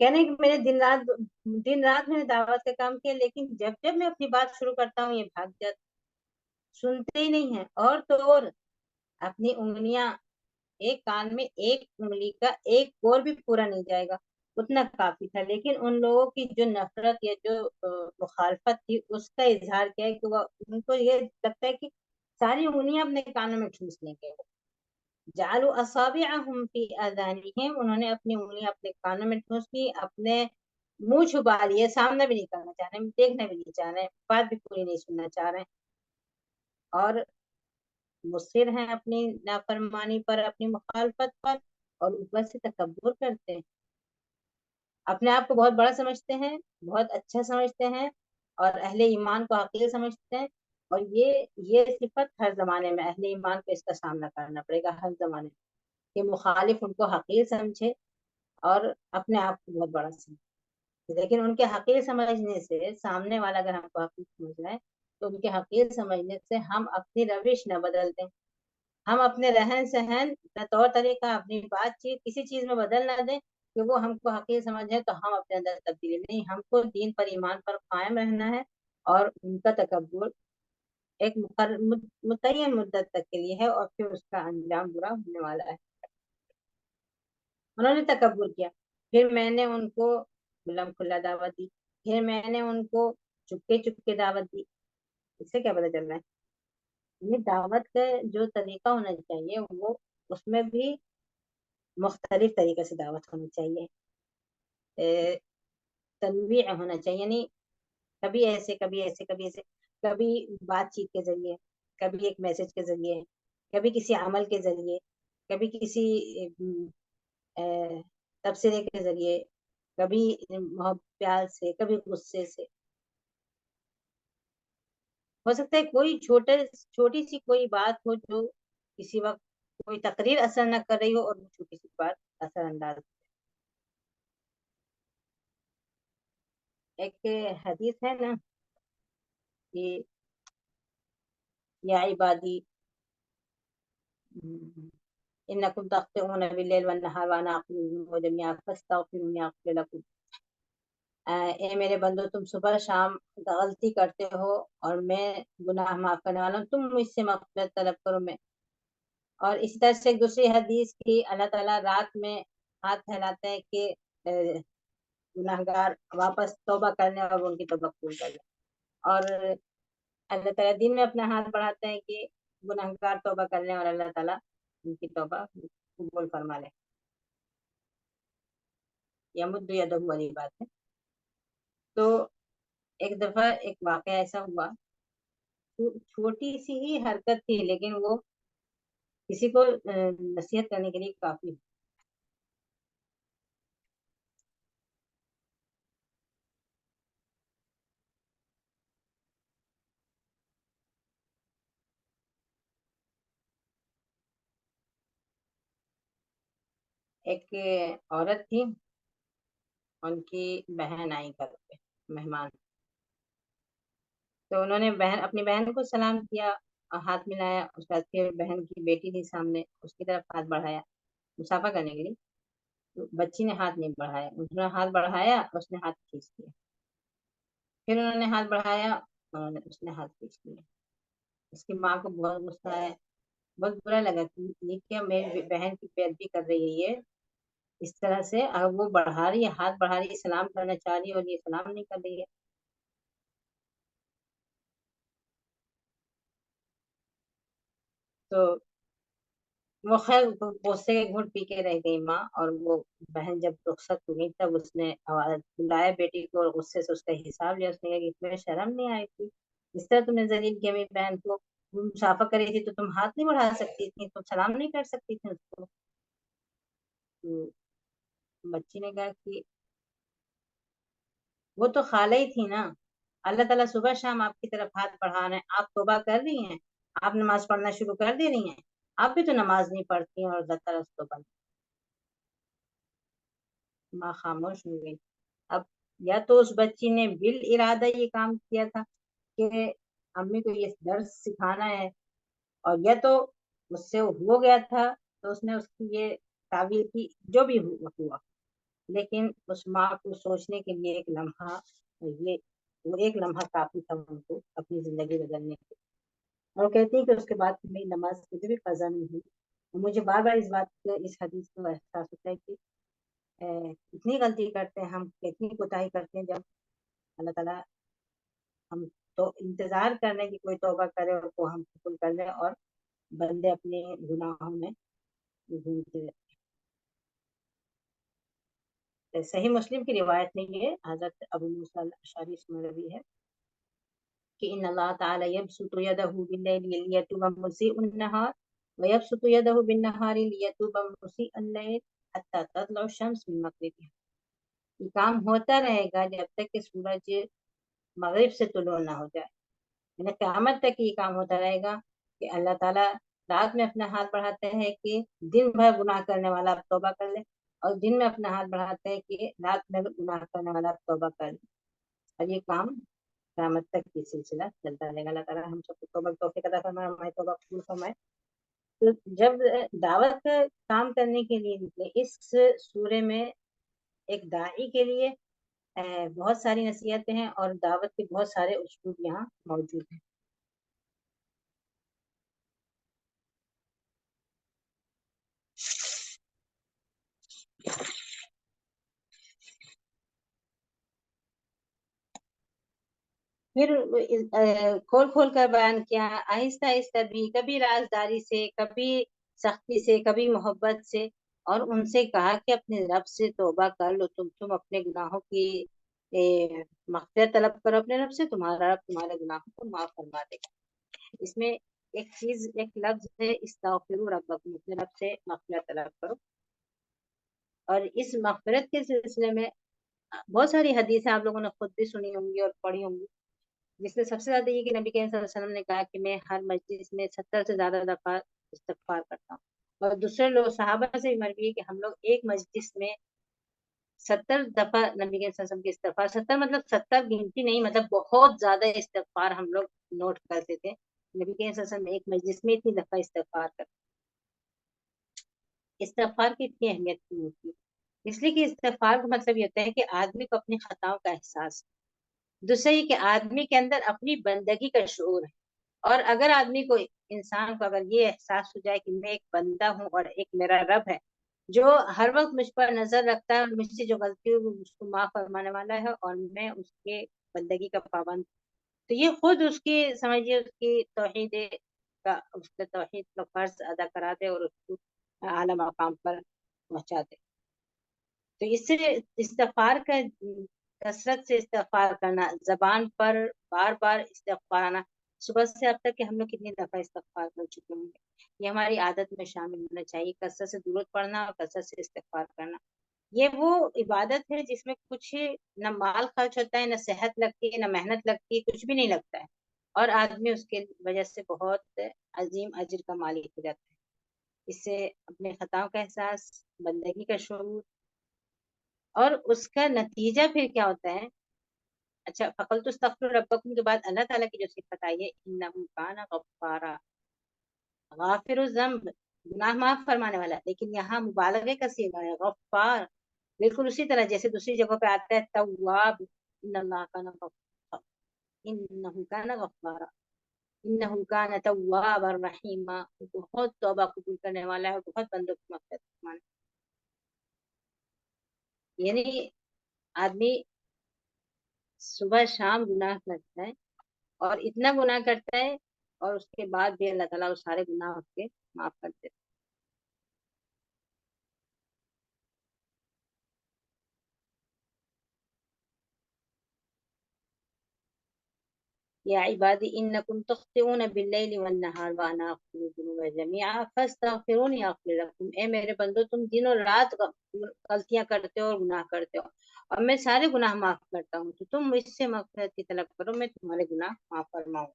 کہنے کہ میرے دن رات میں نے دعوت کا کام کیا، لیکن جب جب میں اپنی بات شروع کرتا ہوں یہ بھاگ جاتے، سنتے ہی نہیں ہیں، اور تو اور اپنی انگلیاں، ایک کان میں ایک انگلی کا ایک اور بھی پورا نہیں جائے گا، اتنا کافی تھا۔ لیکن ان لوگوں کی جو نفرت یا جو مخالفت تھی اس کا اظہار کیا ہے کہ وہ ان کو یہ لگتا ہے کہ ساری انگلیاں اپنے کانوں میں ٹھوس لیں گے۔ جعلوا اصابعهم فی اذانہم، انہوں نے اپنی انگلیاں اپنے کانوں میں ٹھوس لی، اپنے منہ چھپا لیے، سامنے بھی نہیں کرنا چاہ رہے، دیکھنا بھی نہیں چاہ رہے، بات بھی پوری نہیں سننا چاہ رہے، اور مصر ہیں اپنی نافرمانی پر، اپنی مخالفت پر، اور اوپر سے تکبر کرتے ہیں، اپنے آپ کو بہت بڑا سمجھتے ہیں، بہت اچھا سمجھتے ہیں، اور اہل ایمان کو حقیر سمجھتے ہیں۔ اور یہ صفت ہر زمانے میں اہل ایمان کو اس کا سامنا کرنا پڑے گا، ہر زمانے میں، کہ مخالف ان کو حقیر سمجھے اور اپنے آپ کو بہت بڑا سمجھے۔ لیکن ان کے حقیر سمجھنے سے، سامنے والا اگر ہم کو حقیر سمجھ رہا ہے تو ان کے حقیر سمجھنے سے ہم اپنی روش نہ بدل دیں، ہم اپنے رہن سہن، اپنا طور طریقہ، اپنی بات چیت کسی چیز میں بدل نہ دیں کہ وہ ہم کو حقیر سمجھیں تو ہم اپنے اندر تبدیلی نہیں، ہم کو دین پر ایمان پر قائم رہنا ہے، اور ان کا تکبر ایک متعین مدت تک کے لیے ہے اور پھر اس کا انجام برا ہونے والا ہے۔ انہوں نے تکبر کیا، پھر میں نے ان کو کھلم کھلا دعوت دی، پھر میں نے ان کو چپکے چپکے دعوت دی۔ اس سے کیا پتہ چل رہا ہے؟ یہ دعوت کا جو طریقہ ہونا چاہیے وہ اس میں بھی مختلف طریقے سے دعوت ہونی چاہیے، تنویع ہونا چاہیے، یعنی کبھی ایسے کبھی ایسے کبھی ایسے، کبھی بات چیت کے ذریعے، کبھی ایک میسج کے ذریعے، کبھی کسی عمل کے ذریعے، کبھی کسی تبصرے کے ذریعے، کبھی محبت پیار سے، کبھی غصے سے. ہو سکتا ہے کوئی چھوٹی سی کوئی بات ہو جو کسی وقت کوئی تقریر اثر نہ کر رہی ہو اور وہ چھوٹی سی بات اثر انداز. ایک حدیث ہے نا کہ یا عبادی انکم تخطئون باللیل والنہار وانا اغفر الذنوب جميعا فاستغفرونی اغفر لکم. اے میرے بندو، تم صبح شام غلطی کرتے ہو اور میں گناہ معاف کرنے والا ہوں، تم مجھ سے مغفرت طلب کرو. میں اور اسی طرح سے ایک دوسری حدیث کی اللہ تعالیٰ رات میں ہاتھ پھیلاتے ہیں کہ گناہگار واپس توبہ کرنے اور ان کی توبہ قبول کر لیں، اور اللہ تعالیٰ دن میں اپنا ہاتھ بڑھاتے ہیں کہ گناہگار توبہ کر لیں اور اللہ تعالیٰ ان کی توبہ قبول فرما لیں. یمد یدہ والی بات ہے. تو ایک دفعہ ایک واقعہ ایسا ہوا، چھوٹی سی ہی حرکت تھی لیکن وہ کسی کو نصیحت کرنے کے لیے کافی. ایک عورت تھی، ان کی بہن آئی گھر پہ مہمان، تو انہوں نے اپنی بہن کو سلام کیا اور ہاتھ ملایا. اس کے بعد پھر بہن کی بیٹی تھی سامنے، اس کی طرف ہاتھ بڑھایا مسافہ کرنے کے لیے. تو بچی نے ہاتھ نہیں بڑھایا، اس نے ہاتھ بڑھایا، اس نے ہاتھ کھینچ لیا. پھر انہوں نے ہاتھ بڑھایا اور اس نے ہاتھ کھینچ لیا. اس کی ماں کو بہت غصہ آیا، بہت برا لگا کہ یہ کیا میری بہن کی بے ادبی کر رہی ہے یہ اس طرح سے. اب وہ بڑھا رہی ہے، ہاتھ بڑھا رہی ہے، سلام کرنا چاہ رہی ہے اور یہ سلام نہیں کر رہی ہے. تو وہ خیر غصے کے گھونٹ پی کے رہ گئی ماں. اور وہ بہن جب رخصت ہوئی تب اس نے آواز بلایا بیٹی کو اور غصے سے اس کا حساب لیا. اس نے کہا کہ تمہیں شرم نہیں آئی تھی؟ اس طرح تم نے ذلیل کیا میری بہن کو. تم مسافہ کری تھی تو تم ہاتھ نہیں بڑھا سکتی تھی، تم سلام نہیں کر سکتی تھی اس کو. تو بچی نے کہا کہ وہ تو خالہ ہی تھی نا، اللہ تعالیٰ صبح شام آپ کی طرف ہاتھ بڑھا رہے ہیں، آپ توبہ کر رہی ہیں، آپ نماز پڑھنا شروع کر دے رہی ہیں، آپ بھی تو نماز نہیں پڑھتی ہیں اور اللہ تعالیٰ سے توبہ. ماں خاموش ہو گئی. اب یا تو اس بچی نے بال ارادہ یہ کام کیا تھا کہ امی کو یہ درس سکھانا ہے، اور یا تو اس سے ہو گیا تھا تو اس نے اس کی یہ تعویل کی. جو بھی ہوا لیکن اس ماں کو سوچنے کے لیے ایک لمحہ، یہ وہ ایک لمحہ کافی تھا ان کو اپنی زندگی بدلنے کے. اور کہتی ہیں کہ اس کے بعد میری نماز کبھی بھی قضا نہیں ہوئی. مجھے بار بار اس بات کا، اس حدیث کا احساس ہوتا ہے کہ اتنی غلطی کرتے ہیں ہم، اتنی کوتاہی کرتے ہیں، جب اللہ تعالیٰ ہم تو انتظار کر رہے ہیں کہ کوئی توبہ کرے اور وہ ہم قبول کر لیں، اور بندے اپنے گناہوں میں گھومتے رہتے. صحیح مسلم کی روایت میں یہ حضرت ابو موسیٰ الاشعری سے مروی ہے کہ ان اللہ تعالی یبسط یدہ باللیل لیتوب مسیء النہار ویبسط یدہ بالنہار لیتوب مسیء اللیل حتی تطلع الشمس من مغربها. یہ کام ہوتا رہے گا جب تک کہ سورج مغرب سے طلوع نہ ہو جائے، یعنی قیامت تک یہ کام ہوتا رہے گا کہ اللہ تعالیٰ رات میں اپنا ہاتھ بڑھاتے ہیں کہ دن بھر گناہ کرنے والا اب توبہ کر لے، اور دن میں اپنا ہاتھ بڑھاتے ہیں کہ رات میں گناہ کرنے والا اب توبہ کر لے. اور یہ کام قیامت تک یہ سلسلہ چلتا رہے گا. اللہ تعالیٰ ہم سب کو توبہ کی توفیق عطا فرمائے، ہماری توبہ قبول فرمائے. تو جب دعوت کا کام کرنے کے لیے نکلے، اس سورے میں ایک داعی کے لیے بہت ساری نصیحتیں ہیں اور دعوت کے بہت سارے اسلوب یہاں موجود ہیں. پھر کھول کھول کر بیان کیا، آہستہ آہستہ بھی، کبھی رازداری سے، کبھی سختی سے، کبھی محبت سے. اور ان سے کہا کہ اپنے رب سے توبہ کر لو، تم اپنے گناہوں کی مغفرت طلب کرو اپنے رب سے، تمہارا رب تمہارے گناہوں کو معاف فرما دے گا. اس میں ایک چیز، ایک لفظ ہے استغفروا ربکم، اپنے رب سے مغفرت طلب کرو. اور اس مغفرت کے سلسلے میں بہت ساری حدیثیں آپ لوگوں نے خود بھی سنی ہوں گی اور پڑھی ہوں گی، جس میں سب سے زیادہ یہ کہ نبی کریم صلی اللہ علیہ وسلم نے کہا کہ میں ہر مجلس میں 70 سے زیادہ دفعہ استغفار کرتا ہوں. اور دوسرے لوگ صحابہ سے بھی مروی ہے کہ ہم لوگ ایک مجلس میں 70 دفعہ نبی کریم صلی اللہ علیہ وسلم کی استغفار، 70 مطلب 70 گنتی نہیں، مطلب بہت زیادہ استغفار ہم لوگ نوٹ کرتے تھے. نبی کریم صلی اللہ علیہ وسلم ایک مجلس میں اتنی دفعہ استغفار کرتے. استغفار کی اتنی اہمیت کیوں ہوتی ہے؟ اس لیے کہ استغفار کا مطلب یہ ہوتا ہے کہ آدمی کو اپنی خطاؤں کا احساس، دوسرا یہ کہ آدمی کے اندر اپنی بندگی کا شعور ہے. اور اگر آدمی کو، انسان کو اگر یہ احساس ہو جائے کہ میں ایک بندہ ہوں اور ایک میرا رب ہے جو ہر وقت مجھ پر نظر رکھتا ہے اور مجھ سے جو غلطی ہو اس کو معاف فرمانے والا ہے اور میں اس کے بندگی کا پابند، تو یہ خود اس کی سمجھیے اس کی توحید کا، اس کا توحید کا فرض ادا کرا دے اور اس کو اعلیٰ مقام پر پہنچا دے. تو اس سے استغفار کا، کثرت سے استغفار کرنا، زبان پر بار بار استغفار آنا، صبح سے اب تک کہ ہم لوگ کتنی دفعہ استغفار کر چکے ہوں گے، یہ ہماری عادت میں شامل ہونا چاہیے. کثرت سے درود پڑھنا اور کثرت سے استغفار کرنا، یہ وہ عبادت ہے جس میں کچھ نہ مال خرچ ہوتا ہے، نہ صحت لگتی ہے، نہ محنت لگتی ہے، کچھ بھی نہیں لگتا ہے، اور آدمی اس کے وجہ سے بہت عظیم اجر کا مالک ہو جاتا ہے. اس سے اپنے خطاؤں کا احساس، بندگی کا شعور، اور اس کا نتیجہ پھر کیا ہوتا ہے. اچھا، فقلت استغفر ربکم کے بعد اللہ تعالیٰ کی جو صفت آئی ہے انہ کان غفارا، غافر الذنب، گناہ معاف فرمانے والا، لیکن یہاں مبالغے کا صیغہ ہے غفار، بالکل اسی طرح جیسے دوسری جگہ پہ آتا ہے تواب، ان اللہ کان غفار، انہ کان غفارا، انہ کان توابا رحیما، بہت توبہ قبول کرنے والا ہے اور بہت بندوں کی مغفرت فرمانے. یعنی آدمی صبح شام گناہ کرتا ہے اور اتنا گناہ کرتا ہے اور اس کے بعد بھی اللہ تعالیٰ وہ سارے گناہ اس کے معاف کر دیتے. یا عبادی انکم تخطئون باللیل والنہار وانا اغفر الذنوب جميعا فاستغفرونی اغفر لکم، اے میرے بندو تم دن اور رات غلطیاں کرتے ہو اور گناہ کرتے ہو اور میں سارے گناہ معاف کرتا ہوں، تو تم مجھ سے مغفرت کی طلب کرو، میں تمہارے گناہ معاف فرماؤں.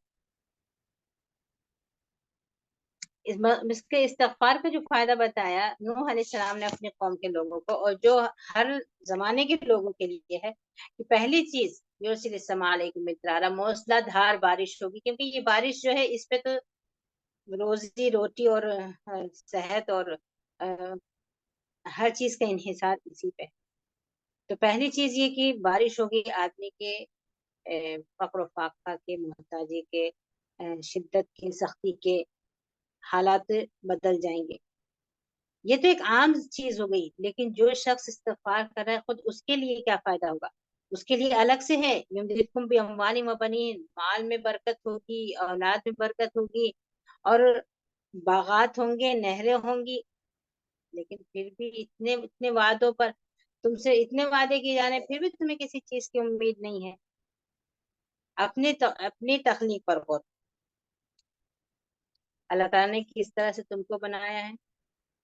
اس کے استغفار کا جو فائدہ بتایا نوح علیہ السلام نے اپنے قوم کے لوگوں کو، اور جو ہر زمانے کے لوگوں کے لیے ہے، کہ پہلی چیز یرسل السماء علیکم مدرارا، موسلا دھار بارش ہوگی، کیونکہ یہ بارش جو ہے اس پہ تو روزی روٹی اور صحت اور ہر چیز کا انحصار اسی پہ. تو پہلی چیز یہ کہ بارش ہوگی، آدمی کے فقر و فاقہ کے، محتاجی کے، شدت کے، سختی کے حالات بدل جائیں گے. یہ تو ایک عام چیز ہو گئی، لیکن جو شخص استغفار کر رہا ہے خود اس کے لیے کیا فائدہ ہوگا، اس کے لیے الگ سے ہے. یمددکم باموال و بنین، مال میں برکت ہوگی، اولاد میں برکت ہوگی، اور باغات ہوں گے، نہریں ہوں گی. لیکن پھر بھی اتنے اتنے وعدوں پر تم سے اتنے وعدے کیے جانے پھر بھی تمہیں کسی چیز کی امید نہیں ہے. اپنی تخلیق پر غور، اللہ تعالیٰ نے کس طرح سے تم کو بنایا ہے،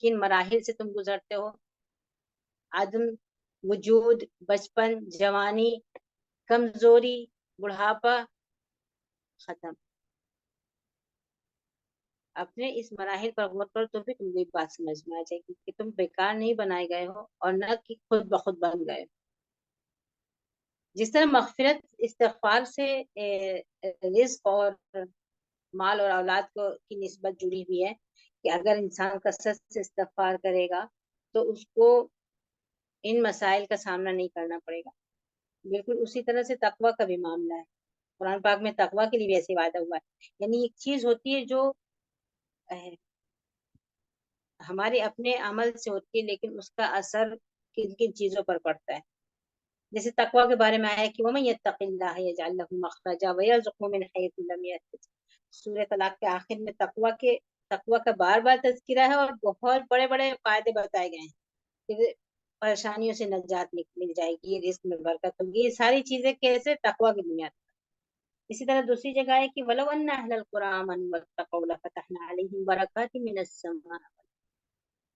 کن مراحل سے تم گزرتے ہو، عدم وجود، بچپن، جوانی، کمزوری، بڑھاپا، ختم. اپنے اس مراحل پر غور کرو تو بھی تم کو ایک بات سمجھ میں آ جائے گی کہ تم بیکار نہیں بنائے گئے ہو اور نہ کہ خود بخود بن گئے ہو. جس طرح مغفرت استغفار سے رزق اور مال اور اولاد کو کی نسبت جڑی ہوئی ہے، کہ اگر انسان کثرت سے استغفار کرے گا تو اس کو ان مسائل کا سامنا نہیں کرنا پڑے گا. بالکل اسی طرح سے تقوی کا بھی معاملہ ہے. قرآن پاک میں تقوی کے لیے بھی ایسے وعدہ ہوا ہے. یعنی ایک چیز ہوتی ہے جو ہمارے اپنے عمل سے ہوتی ہے، لیکن اس کا اثر کن کن چیزوں پر پڑتا ہے. جیسے تقوی کے بارے میں آیا کہ وَمَن يَتَّقِ اللَّهَ يَجْعَل لَّهُ مَخْرَجًا وَيَرْزُقْهُ مِنْ حَيْثُ لَمْ يَحْتَسِبْ. سورہ طلاق کے آخر میں تقوی کا بار بار تذکرہ ہے اور بہت بڑے بڑے فائدے بتائے گئے ہیں کہ پریشانیوں سے نجات مل جائے گی، رزق میں برکت ہوگی. یہ ساری چیزیں کیسے؟ تقوی کی بنیاد. اسی طرح دوسری جگہ ہے کہ وَلَوْ أَنَّ أَهْلَ الْقُرَىٰ آمَنُوا وَاتَّقَوْا لَفَتَحْنَا عَلَيْهِمْ بَرَكَاتٍ مِّنَ السَّمَاءِ،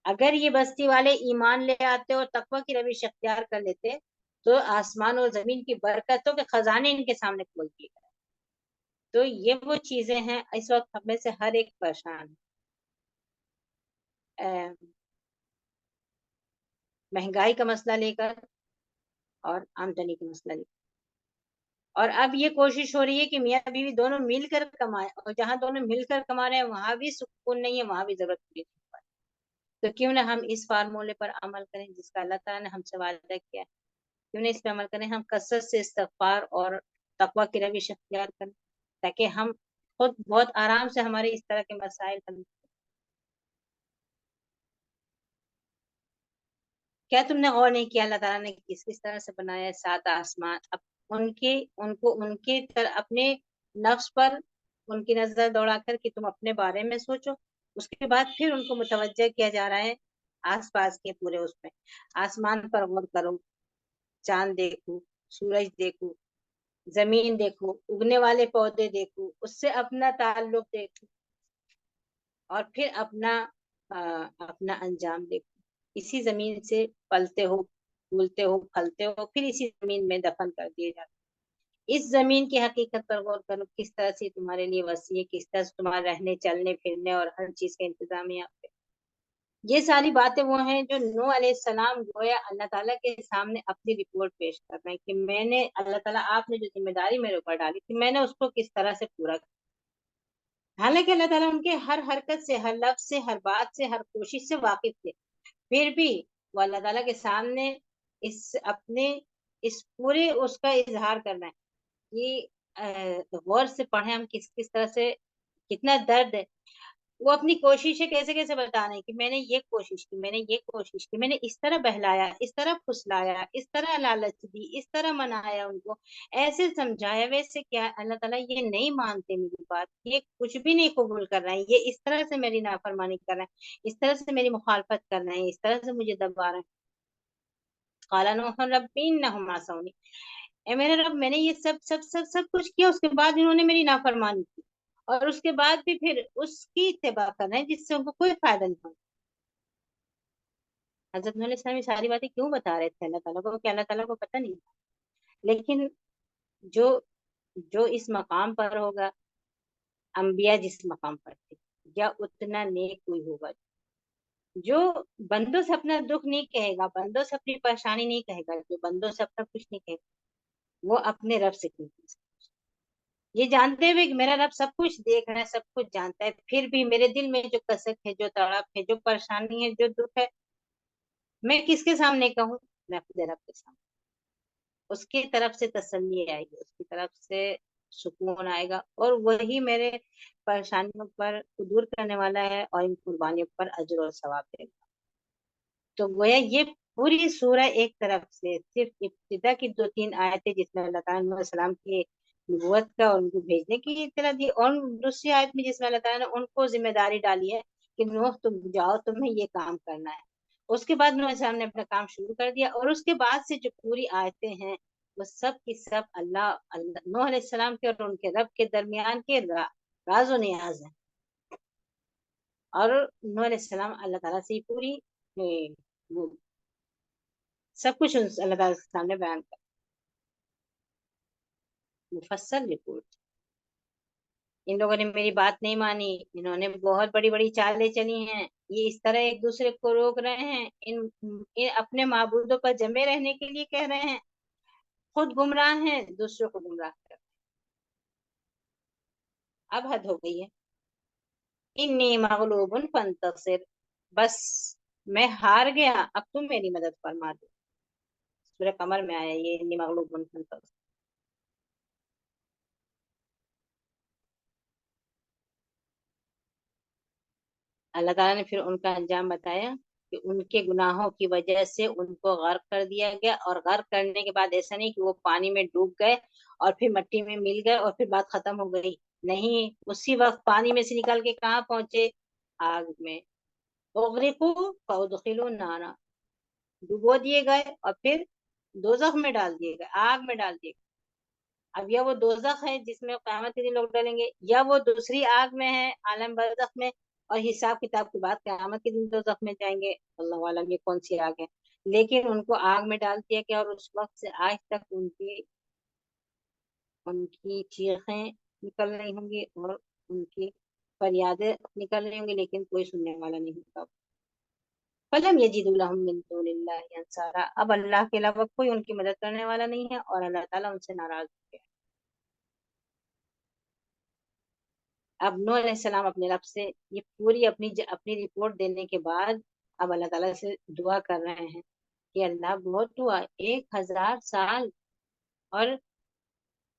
اگر یہ بستی والے ایمان لے آتے اور تقوی کی روش اختیار کر لیتے تو آسمان اور زمین کی برکتوں کے خزانے ان کے سامنے کھول دیے گئے. تو یہ وہ چیزیں ہیں اس وقت ہم میں سے ہر ایک پریشان ہے، مہنگائی کا مسئلہ لے کر اور آمدنی کا مسئلہ لے کر. اور اب یہ کوشش ہو رہی ہے کہ میاں بیوی دونوں مل کر کمائے، اور جہاں دونوں مل کر کما رہے ہیں وہاں بھی سکون نہیں ہے، وہاں بھی ضرورت پوری نہیں ہے. تو کیوں نہ ہم اس فارمولے پر عمل کریں جس کا اللہ تعالیٰ نے ہم سے وعدہ کیا ہے، کیوں نہ اس پہ عمل کریں، ہم کثرت سے استغفار اور تقوی کی روش اختیار کریں تاکہ ہم خود بہت آرام سے ہمارے اس طرح کے مسائل حل. کیا تم نے غور نہیں کیا اللہ تعالیٰ نے کس طرح سے بنایا ہے 7 آسمان؟ اب ان کے اپنے نفس پر ان کی نظر دوڑا کر کہ تم اپنے بارے میں سوچو، اس کے بعد پھر ان کو متوجہ کیا جا رہا ہے آس پاس کے پورے اس میں. آسمان پر غور کرو، چاند دیکھو، سورج دیکھو، زمین دیکھو، اگنے والے پودے دیکھو، اس سے اپنا تعلق دیکھو، اور پھر اپنا انجام دیکھو. اسی زمین سے پلتے ہو، پھولتے ہو، پھلتے ہو، پھر اسی زمین میں دفن کر دیے جاتے. اس زمین کی حقیقت پر غور کرو، کس طرح سے تمہارے لیے وسیع ہے، کس طرح سے تمہارے رہنے چلنے پھرنے اور ہر چیز کا انتظام یہاں پہ. یہ ساری باتیں وہ ہیں جو نوح علیہ السلام گویا اللہ تعالیٰ کے سامنے اپنی رپورٹ پیش کر رہے ہیں کہ میں نے اللہ تعالیٰ آپ نے جو ذمہ داری میرے اوپر ڈالی تھی میں نے اس کو کس طرح سے پورا کیا. حالانکہ اللہ تعالیٰ ان کے ہر حرکت سے، ہر لفظ سے، ہر بات سے، ہر کوشش سے واقف تھے، پھر بھی وہ اللہ تعالیٰ کے سامنے اپنے اس پورے اس کا اظہار کرنا ہے. یہ غور سے پڑھیں ہم کس طرح سے کتنا درد ہے. وہ اپنی کوششیں کیسے کیسے بتا رہے ہیں کہ میں نے یہ کوشش کی، میں نے یہ کوشش کی، میں نے اس طرح بہلایا، اس طرح پھسلایا، اس طرح لالچ دی، اس طرح منایا ان کو، ایسے سمجھایا، ویسے کیا. اللہ تعالیٰ یہ نہیں مانتے میری بات، یہ کچھ بھی نہیں قبول کر رہے ہیں، یہ اس طرح سے میری نافرمانی کر رہے ہیں، اس طرح سے میری مخالفت کر رہے ہیں، اس طرح سے مجھے دبا رہے ہیں. قال نوح رب انہم عصونی، اے میرے رب میں نے یہ سب سب سب سب کچھ کیا، اس کے بعد انہوں نے میری نافرمانی کی، اور اس کے بعد بھی پھر اس کی اتباع کر رہے ہیں جس سے ان کو کوئی فائدہ نہیں ہو. حضرت نوح علیہ السلام یہ ساری باتیں کیوں بتا رہے تھے اللہ تعالیٰ کو کہ اللہ تعالیٰ کو پتہ نہیں تھا. لیکن جو جو اس مقام پر ہوگا، انبیاء جس مقام پر تھے، یا اتنا نیک کوئی ہوگا جو بندوں سے اپنا دکھ نہیں کہے گا، بندوں سے اپنی پریشانی نہیں کہے گا، جو بندوں سے اپنا کچھ نہیں کہے گا، وہ اپنے رب سے کیوں کہے گا. یہ جانتے ہوئے کہ میرا رب سب کچھ دیکھ رہا ہے، سب کچھ جانتا ہے، پھر بھی میرے دل میں جو کسک ہے، جو تڑپ ہے، جو پریشانی ہے، جو دکھ ہے، میں کس کے سامنے کہوں؟ میں اپنے رب کے سامنے. اس کی طرف سے تسلی آئے گی، اس کی طرف سے سکون آئے گا، اور وہی میرے پریشانیوں پر دور کرنے والا ہے اور ان قربانیوں پر اجر اور ثواب دے گا. تو گویا یہ پوری سورہ ایک طرف سے صرف ابتدا کی 2-3 آیتیں جس میں اللہ تعالیٰ علیہ السلام کی نبوت کا اور ان کو بھیجنے کی اطلاع دی، اور دوسری آیت میں جس میں اللہ تعالیٰ نے ان کو ذمہ داری ڈالی ہے کہ نوح تم جاؤ، تمہیں یہ کام کرنا ہے. اس کے بعد نوح علیہ السلام نے اپنا کام شروع کر دیا، اور اس کے بعد سے جو پوری آیتیں ہیں وہ سب کی سب نوح علیہ السلام کے اور ان کے رب کے درمیان کے راز و نیاز ہیں. اور نوح علیہ السلام اللہ تعالیٰ سے پوری وہ سب کچھ اللہ تعالیٰ کے سامنے بیان کر مفصل رپورٹ. ان لوگوں نے میری بات نہیں مانی، انہوں نے بہت بڑی بڑی چالیں چلی ہیں، یہ اس طرح ایک دوسرے کو روک رہے ہیں، ان اپنے معبودوں پر جمے رہنے کے لیے کہہ رہے ہیں، خود گمراہ ہیں، دوسروں کو گمراہ کر رہے ہیں. اب حد ہو گئی ہے. انی مغلوب فانتصر، بس میں ہار گیا، اب تم میری مدد فرما دو. سورہ قمر میں آیا یہ انی مغلوب فانتصر. اللہ تعالیٰ نے پھر ان کا انجام بتایا کہ ان کے گناہوں کی وجہ سے ان کو غرق کر دیا گیا، اور غرق کرنے کے بعد ایسا نہیں کہ وہ پانی میں ڈوب گئے اور پھر مٹی میں مل گئے اور پھر بات ختم ہو گئی. نہیں، اسی وقت پانی میں سے نکل کے کہاں پہنچے؟ آگ میں. اغرقوا فادخلوا نارا، ڈبو دیے گئے اور پھر دوزخ میں ڈال دیے گئے، آگ میں ڈال دیے گئے. اب یا وہ دوزخ ہے جس میں قیامت کے دن لوگ ڈالیں گے، یا وہ دوسری آگ میں ہے عالم برزخ میں، اور حساب کتاب کے بعد قیامت کے دن دوزخ میں جائیں گے، اللہ عالم یہ کون سی آگ ہے۔ لیکن ان کو آگ میں ڈال دیا گیا، اور اس وقت سے آج تک ان کی چیخیں نکل رہی ہوں گی اور ان کی فریادیں نکل رہی ہوں گی، لیکن کوئی سننے والا نہیں ہوگا۔ فلم یجدوا لهم من دون اللہ انصارا، اب اللہ کے علاوہ کوئی ان کی مدد کرنے والا نہیں ہے، اور اللہ تعالیٰ ان سے ناراض ہو گیا۔ اب نوح علیہ السلام اپنے رب سے یہ پوری اپنی رپورٹ دینے کے بعد اب اللہ تعالیٰ سے دعا کر رہے ہیں کہ اللہ بہت ہوا 1000 سال، اور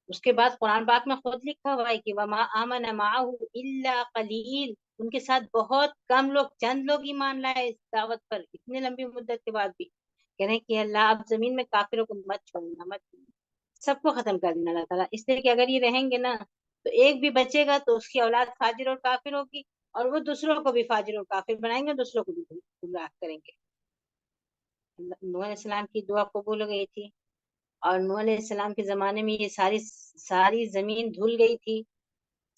اس کے بعد قرآن پاک میں خود لکھا ہوا ہے کہ وما آمن معه الا قلیل، ان کے ساتھ بہت کم لوگ، چند لوگ ایمان لائے اس دعوت پر اتنے لمبی مدت کے بعد بھی۔ کہہ رہے ہیں کہ اللہ اب زمین میں کافروں کو مت چھوڑنا، مت چھوڑنا، سب کو ختم کر دینا اللہ تعالیٰ، اس لیے کہ اگر یہ رہیں گے نا تو ایک بھی بچے گا تو اس کی اولاد فاجر اور کافر ہوگی، اور وہ دوسروں کو بھی فاجر اور کافر بنائیں گے، دوسروں کو بھی گمراہ کریں گے۔ نوح علیہ السلام کی دعا قبول ہو گئی تھی، اور نوح علیہ السلام کے زمانے میں یہ ساری زمین دھل گئی تھی،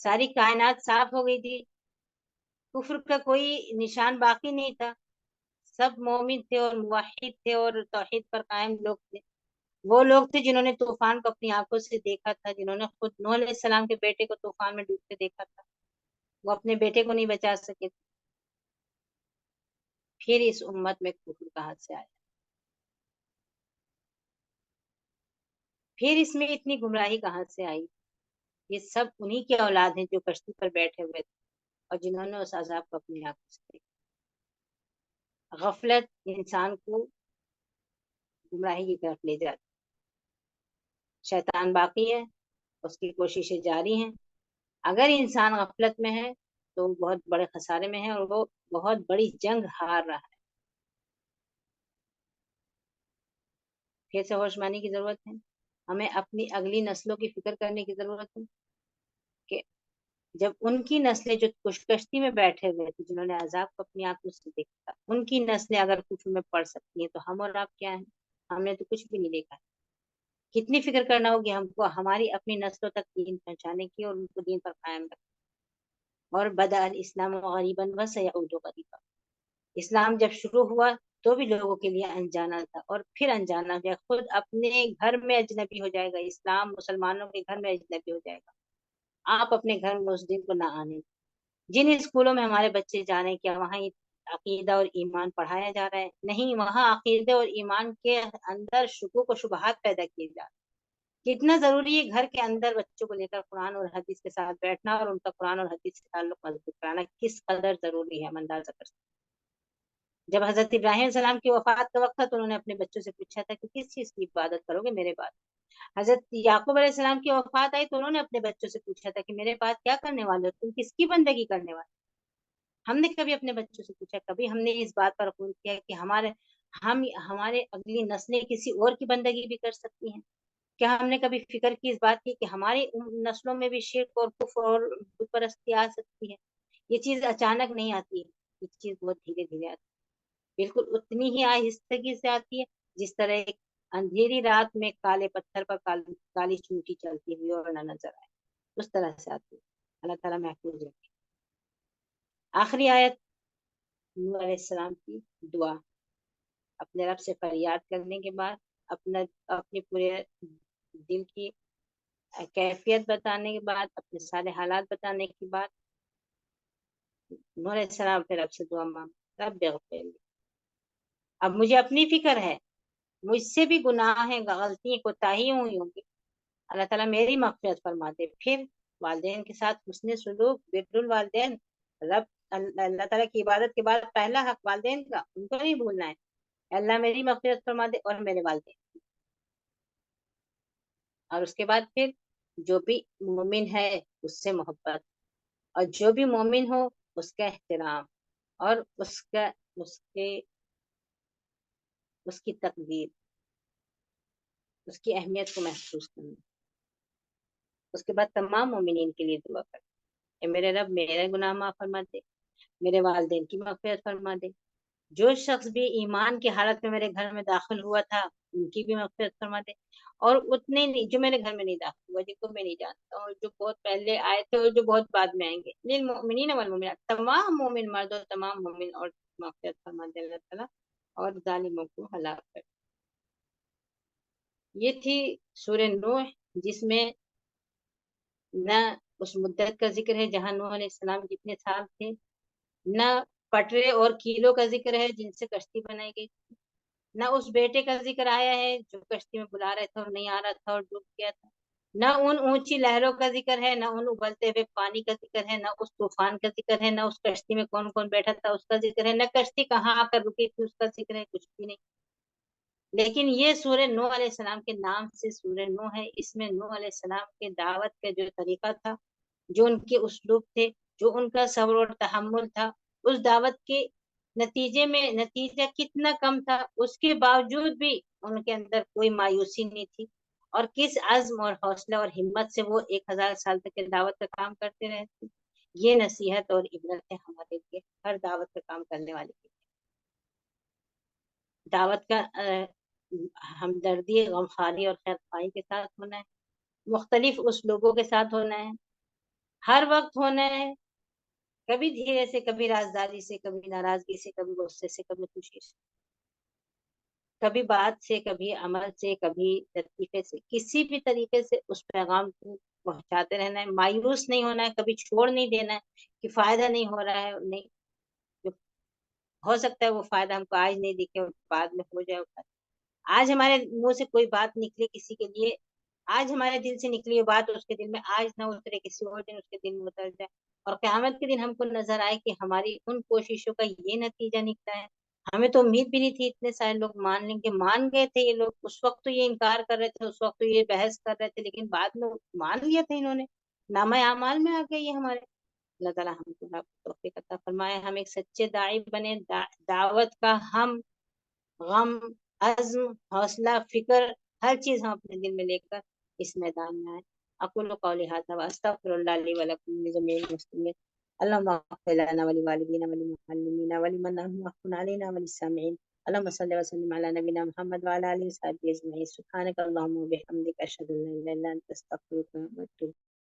ساری کائنات صاف ہو گئی تھی، کفر کا کوئی نشان باقی نہیں تھا، سب مومن تھے اور موحد تھے اور توحید پر قائم لوگ تھے۔ وہ لوگ تھے جنہوں نے طوفان کو اپنی آنکھوں سے دیکھا تھا، جنہوں نے خود نوح علیہ السلام کے بیٹے کو طوفان میں ڈوبتے دیکھا تھا، وہ اپنے بیٹے کو نہیں بچا سکے تھے۔ پھر اس امت میں کفر کہاں سے آیا؟ پھر اس میں اتنی گمراہی کہاں سے آئی؟ یہ سب انہی کی اولاد ہیں جو کشتی پر بیٹھے ہوئے تھے اور جنہوں نے اس عذاب کو اپنی آنکھوں سے دیکھا۔ غفلت انسان کو گمراہی کی طرف لے جاتی، شیطان باقی ہے، اس کی کوششیں جاری ہیں۔ اگر انسان غفلت میں ہے تو وہ بہت بڑے خسارے میں ہے، اور وہ بہت بڑی جنگ ہار رہا ہے۔ پھر سے ہوش مانی کی ضرورت ہے، ہمیں اپنی اگلی نسلوں کی فکر کرنے کی ضرورت ہے کہ جب ان کی نسلیں جو کشتی میں بیٹھے ہوئے تھے، جنہوں نے عذاب کو اپنی آنکھوں سے دیکھا، ان کی نسلیں اگر کفر میں پڑ سکتی ہیں تو ہم اور آپ کیا ہیں؟ ہم نے تو کچھ بھی نہیں دیکھا۔ کتنی فکر کرنا ہوگی ہم کو ہماری اپنی نسلوں تک دین پہنچانے کی اور ان کو دین پر قائم رکھنے۔ اور بدأ الاسلام غریبا وسیعود غریبا، اسلام جب شروع ہوا تو بھی لوگوں کے لیے انجانا تھا، اور پھر انجانا ہو جائے، خود اپنے گھر میں اجنبی ہو جائے گا، اسلام مسلمانوں کے گھر میں اجنبی ہو جائے گا۔ آپ اپنے گھر میں اس دن کو نہ آنے، جن اسکولوں میں ہمارے بچے جا رہے ہیں کیا وہاں عقیدہ اور ایمان پڑھایا جا رہا ہے؟ نہیں، وہاں عقیدے اور ایمان کے اندر شکوک و شبہات پیدا کیے جا رہے ہیں۔ کتنا ضروری ہے گھر کے اندر بچوں کو لے کر قرآن اور حدیث کے ساتھ بیٹھنا اور ان کا قرآن اور حدیث سے تعلق مضبوط کرانا، کس قدر ضروری ہے ہم اندازہ کر سکتے ہیں۔ جب حضرت ابراہیم علیہ السلام کی وفات کا وقت تھا تو انہوں نے اپنے بچوں سے پوچھا تھا کہ کس چیز کی عبادت کرو گے میرے بعد؟ حضرت یعقوب علیہ السلام کی وفات آئی تو انہوں نے اپنے بچوں سے پوچھا تھا کہ میرے بعد کیا کرنے والے ہو، تم کس کی بندگی کرنے والے؟ ہم نے کبھی اپنے بچوں سے پوچھا؟ کبھی ہم نے اس بات پر غور کیا کہ ہمارے اگلی نسلیں کسی اور کی بندگی بھی کر سکتی ہیں؟ کیا ہم نے کبھی فکر کی، اس بات کی کہ ہماری نسلوں میں بھی شرک اور کفر اور بت پرستی آ سکتی ہے؟ یہ چیز اچانک نہیں آتی ہے، یہ چیز بہت دھیرے دھیرے آتی ہے، بالکل اتنی ہی آہستگی سے آتی ہے جس طرح ایک اندھیری رات میں کالے پتھر پر کالی چونٹی چلتی ہوئی اور نہ نظر آئے، اس طرح سے آتی ہے۔ اللہ تعالیٰ محفوظ رکھے۔ آخری آیت نوح علیہ السلام کی دعا، اپنے رب سے فریاد کرنے کے بعد، اپنی پورے دل کی کیفیت بتانے کے بعد، اپنے سارے حالات بتانے کے بعد، نوح علیہ السلام اپنے رب سے دعا مانگ، رب اغفر لی، اب مجھے اپنی فکر ہے، مجھ سے بھی گناہ ہیں، غلطی کوتاہی ہوئی ہوں گی، اللہ تعالیٰ میری مغفرت فرما دے۔ پھر والدین کے ساتھ حسن سلوک، بر الوالدین، رب اللہ تعالیٰ کی عبادت کے بعد پہلا حق والدین کا، ان کو نہیں بھولنا ہے۔ اللہ میری مغفرت فرما دے اور میرے والدین، اور اس کے بعد پھر جو بھی مومن ہے اس سے محبت، اور جو بھی مومن ہو اس کا احترام، اور اس کی تقدیر، اس کی اہمیت کو محسوس کرنا۔ اس کے بعد تمام مومنین کے لیے دعا کرنا، اے میرے رب میرے گناہ معاف فرما دے، میرے والدین کی مغفرت فرما دے، جو شخص بھی ایمان کی حالت میں میرے گھر میں داخل ہوا تھا ان کی بھی مغفرت فرما دے، اور اتنے نہیں جو میرے گھر میں نہیں داخل ہوا، جن کو میں نہیں جانتا ہوں، جو بہت پہلے آئے تھے اور جو بہت بعد میں آئیں گے، للمؤمنین والمؤمنات، تمام مومن مرد اور تمام مومن اور مغفرت فرما دے اللہ تعالیٰ، اور ظالموں کو ہلاک کر۔ یہ تھی سورہ نوح، جس میں نہ اس مدت کا ذکر ہے جہاں نوح علیہ السلام جتنے سال تھے، نہ پٹرے اور کیلوں کا ذکر ہے جن سے کشتی بنائی گئی، نہ اس بیٹے کا ذکر آیا ہے جو کشتی میں بلا رہے تھے اور نہیں آ رہا تھا اور ڈوب گیا تھا، نہ ان اونچی لہروں کا ذکر ہے، نہ ان ابلتے ہوئے پانی کا ذکر ہے، نہ اس طوفان کا ذکر ہے، نہ اس کشتی میں کون کون بیٹھا تھا اس کا ذکر ہے، نہ کشتی کہاں آ کر رکی تھی اس کا ذکر ہے، کچھ بھی نہیں۔ لیکن یہ سورہ نوح علیہ السلام کے نام سے سورہ نوح ہے، اس میں نوح علیہ السلام کے دعوت کا جو طریقہ تھا، جو ان کے اسلوب تھے، جو ان کا صبر اور تحمل تھا، اس دعوت کے نتیجے میں نتیجہ کتنا کم تھا، اس کے باوجود بھی ان کے اندر کوئی مایوسی نہیں تھی، اور کس عزم اور حوصلہ اور ہمت سے وہ 1000 سال تک کے دعوت کا کام کرتے رہے تھے۔ یہ نصیحت اور عبرت ہے ہمارے لیے، ہر دعوت کا کام کرنے والے کے لیے۔ دعوت کا ہمدردی، غمخواری اور خیرخواہی کے ساتھ ہونا ہے، مختلف اسلوبوں کے ساتھ ہونا ہے، ہر وقت ہونا ہے، کبھی دھیرے سے، کبھی رازداری سے، کبھی ناراضگی سے، کبھی غصے سے، کبھی خوشی سے، کبھی بات سے، کبھی عمل سے، کبھی لطیفے سے، کسی بھی طریقے سے اس پیغام کو پہنچاتے رہنا ہے، مایوس نہیں ہونا ہے، کبھی چھوڑ نہیں دینا ہے کہ فائدہ نہیں ہو رہا ہے، نہیں، ہو سکتا ہے وہ فائدہ ہم کو آج نہیں دکھے اور بعد میں ہو جائے۔ آج ہمارے منہ سے کوئی بات نکلے کسی کے لیے، آج ہمارے دل سے نکلی وہ بات اس کے دل میں آج نہ اترے، کسی اور دن اس کے دل میں اتر جائے، اور قیامت کے دن ہم کو نظر آئے کہ ہماری ان کوششوں کا یہ نتیجہ نکلا ہے۔ ہمیں تو امید بھی نہیں تھی اتنے سارے لوگ مان لیں گے، مان گئے تھے یہ لوگ، اس وقت تو یہ انکار کر رہے تھے، اس وقت تو یہ بحث کر رہے تھے، لیکن بعد میں مان لیا تھا انہوں نے، نامہ اعمال میں آ گیا یہ ہمارے۔ اللہ تعالیٰ ہم کو توفیق عطا فرمائے، ہم ایک سچے داعی بنے، دعوت کا ہم غم، عزم، حوصلہ، فکر، ہر چیز ہم اپنے دل میں لے کر اس میدان میں آئے۔ اقول قولی ھذا واستغفر اللہ لی ولکم ولجمیع المسلمین، اللهم اغفر لنا ولوالدينا وللمعلمين ولمن لهم حق علينا وللسامعين، اللهم صل وسلم على نبينا محمد وعلى اله وصحبه اجمعين، سبحانك اللهم وبحمدك اشهد ان لا اله الا انت استغفرك واتوب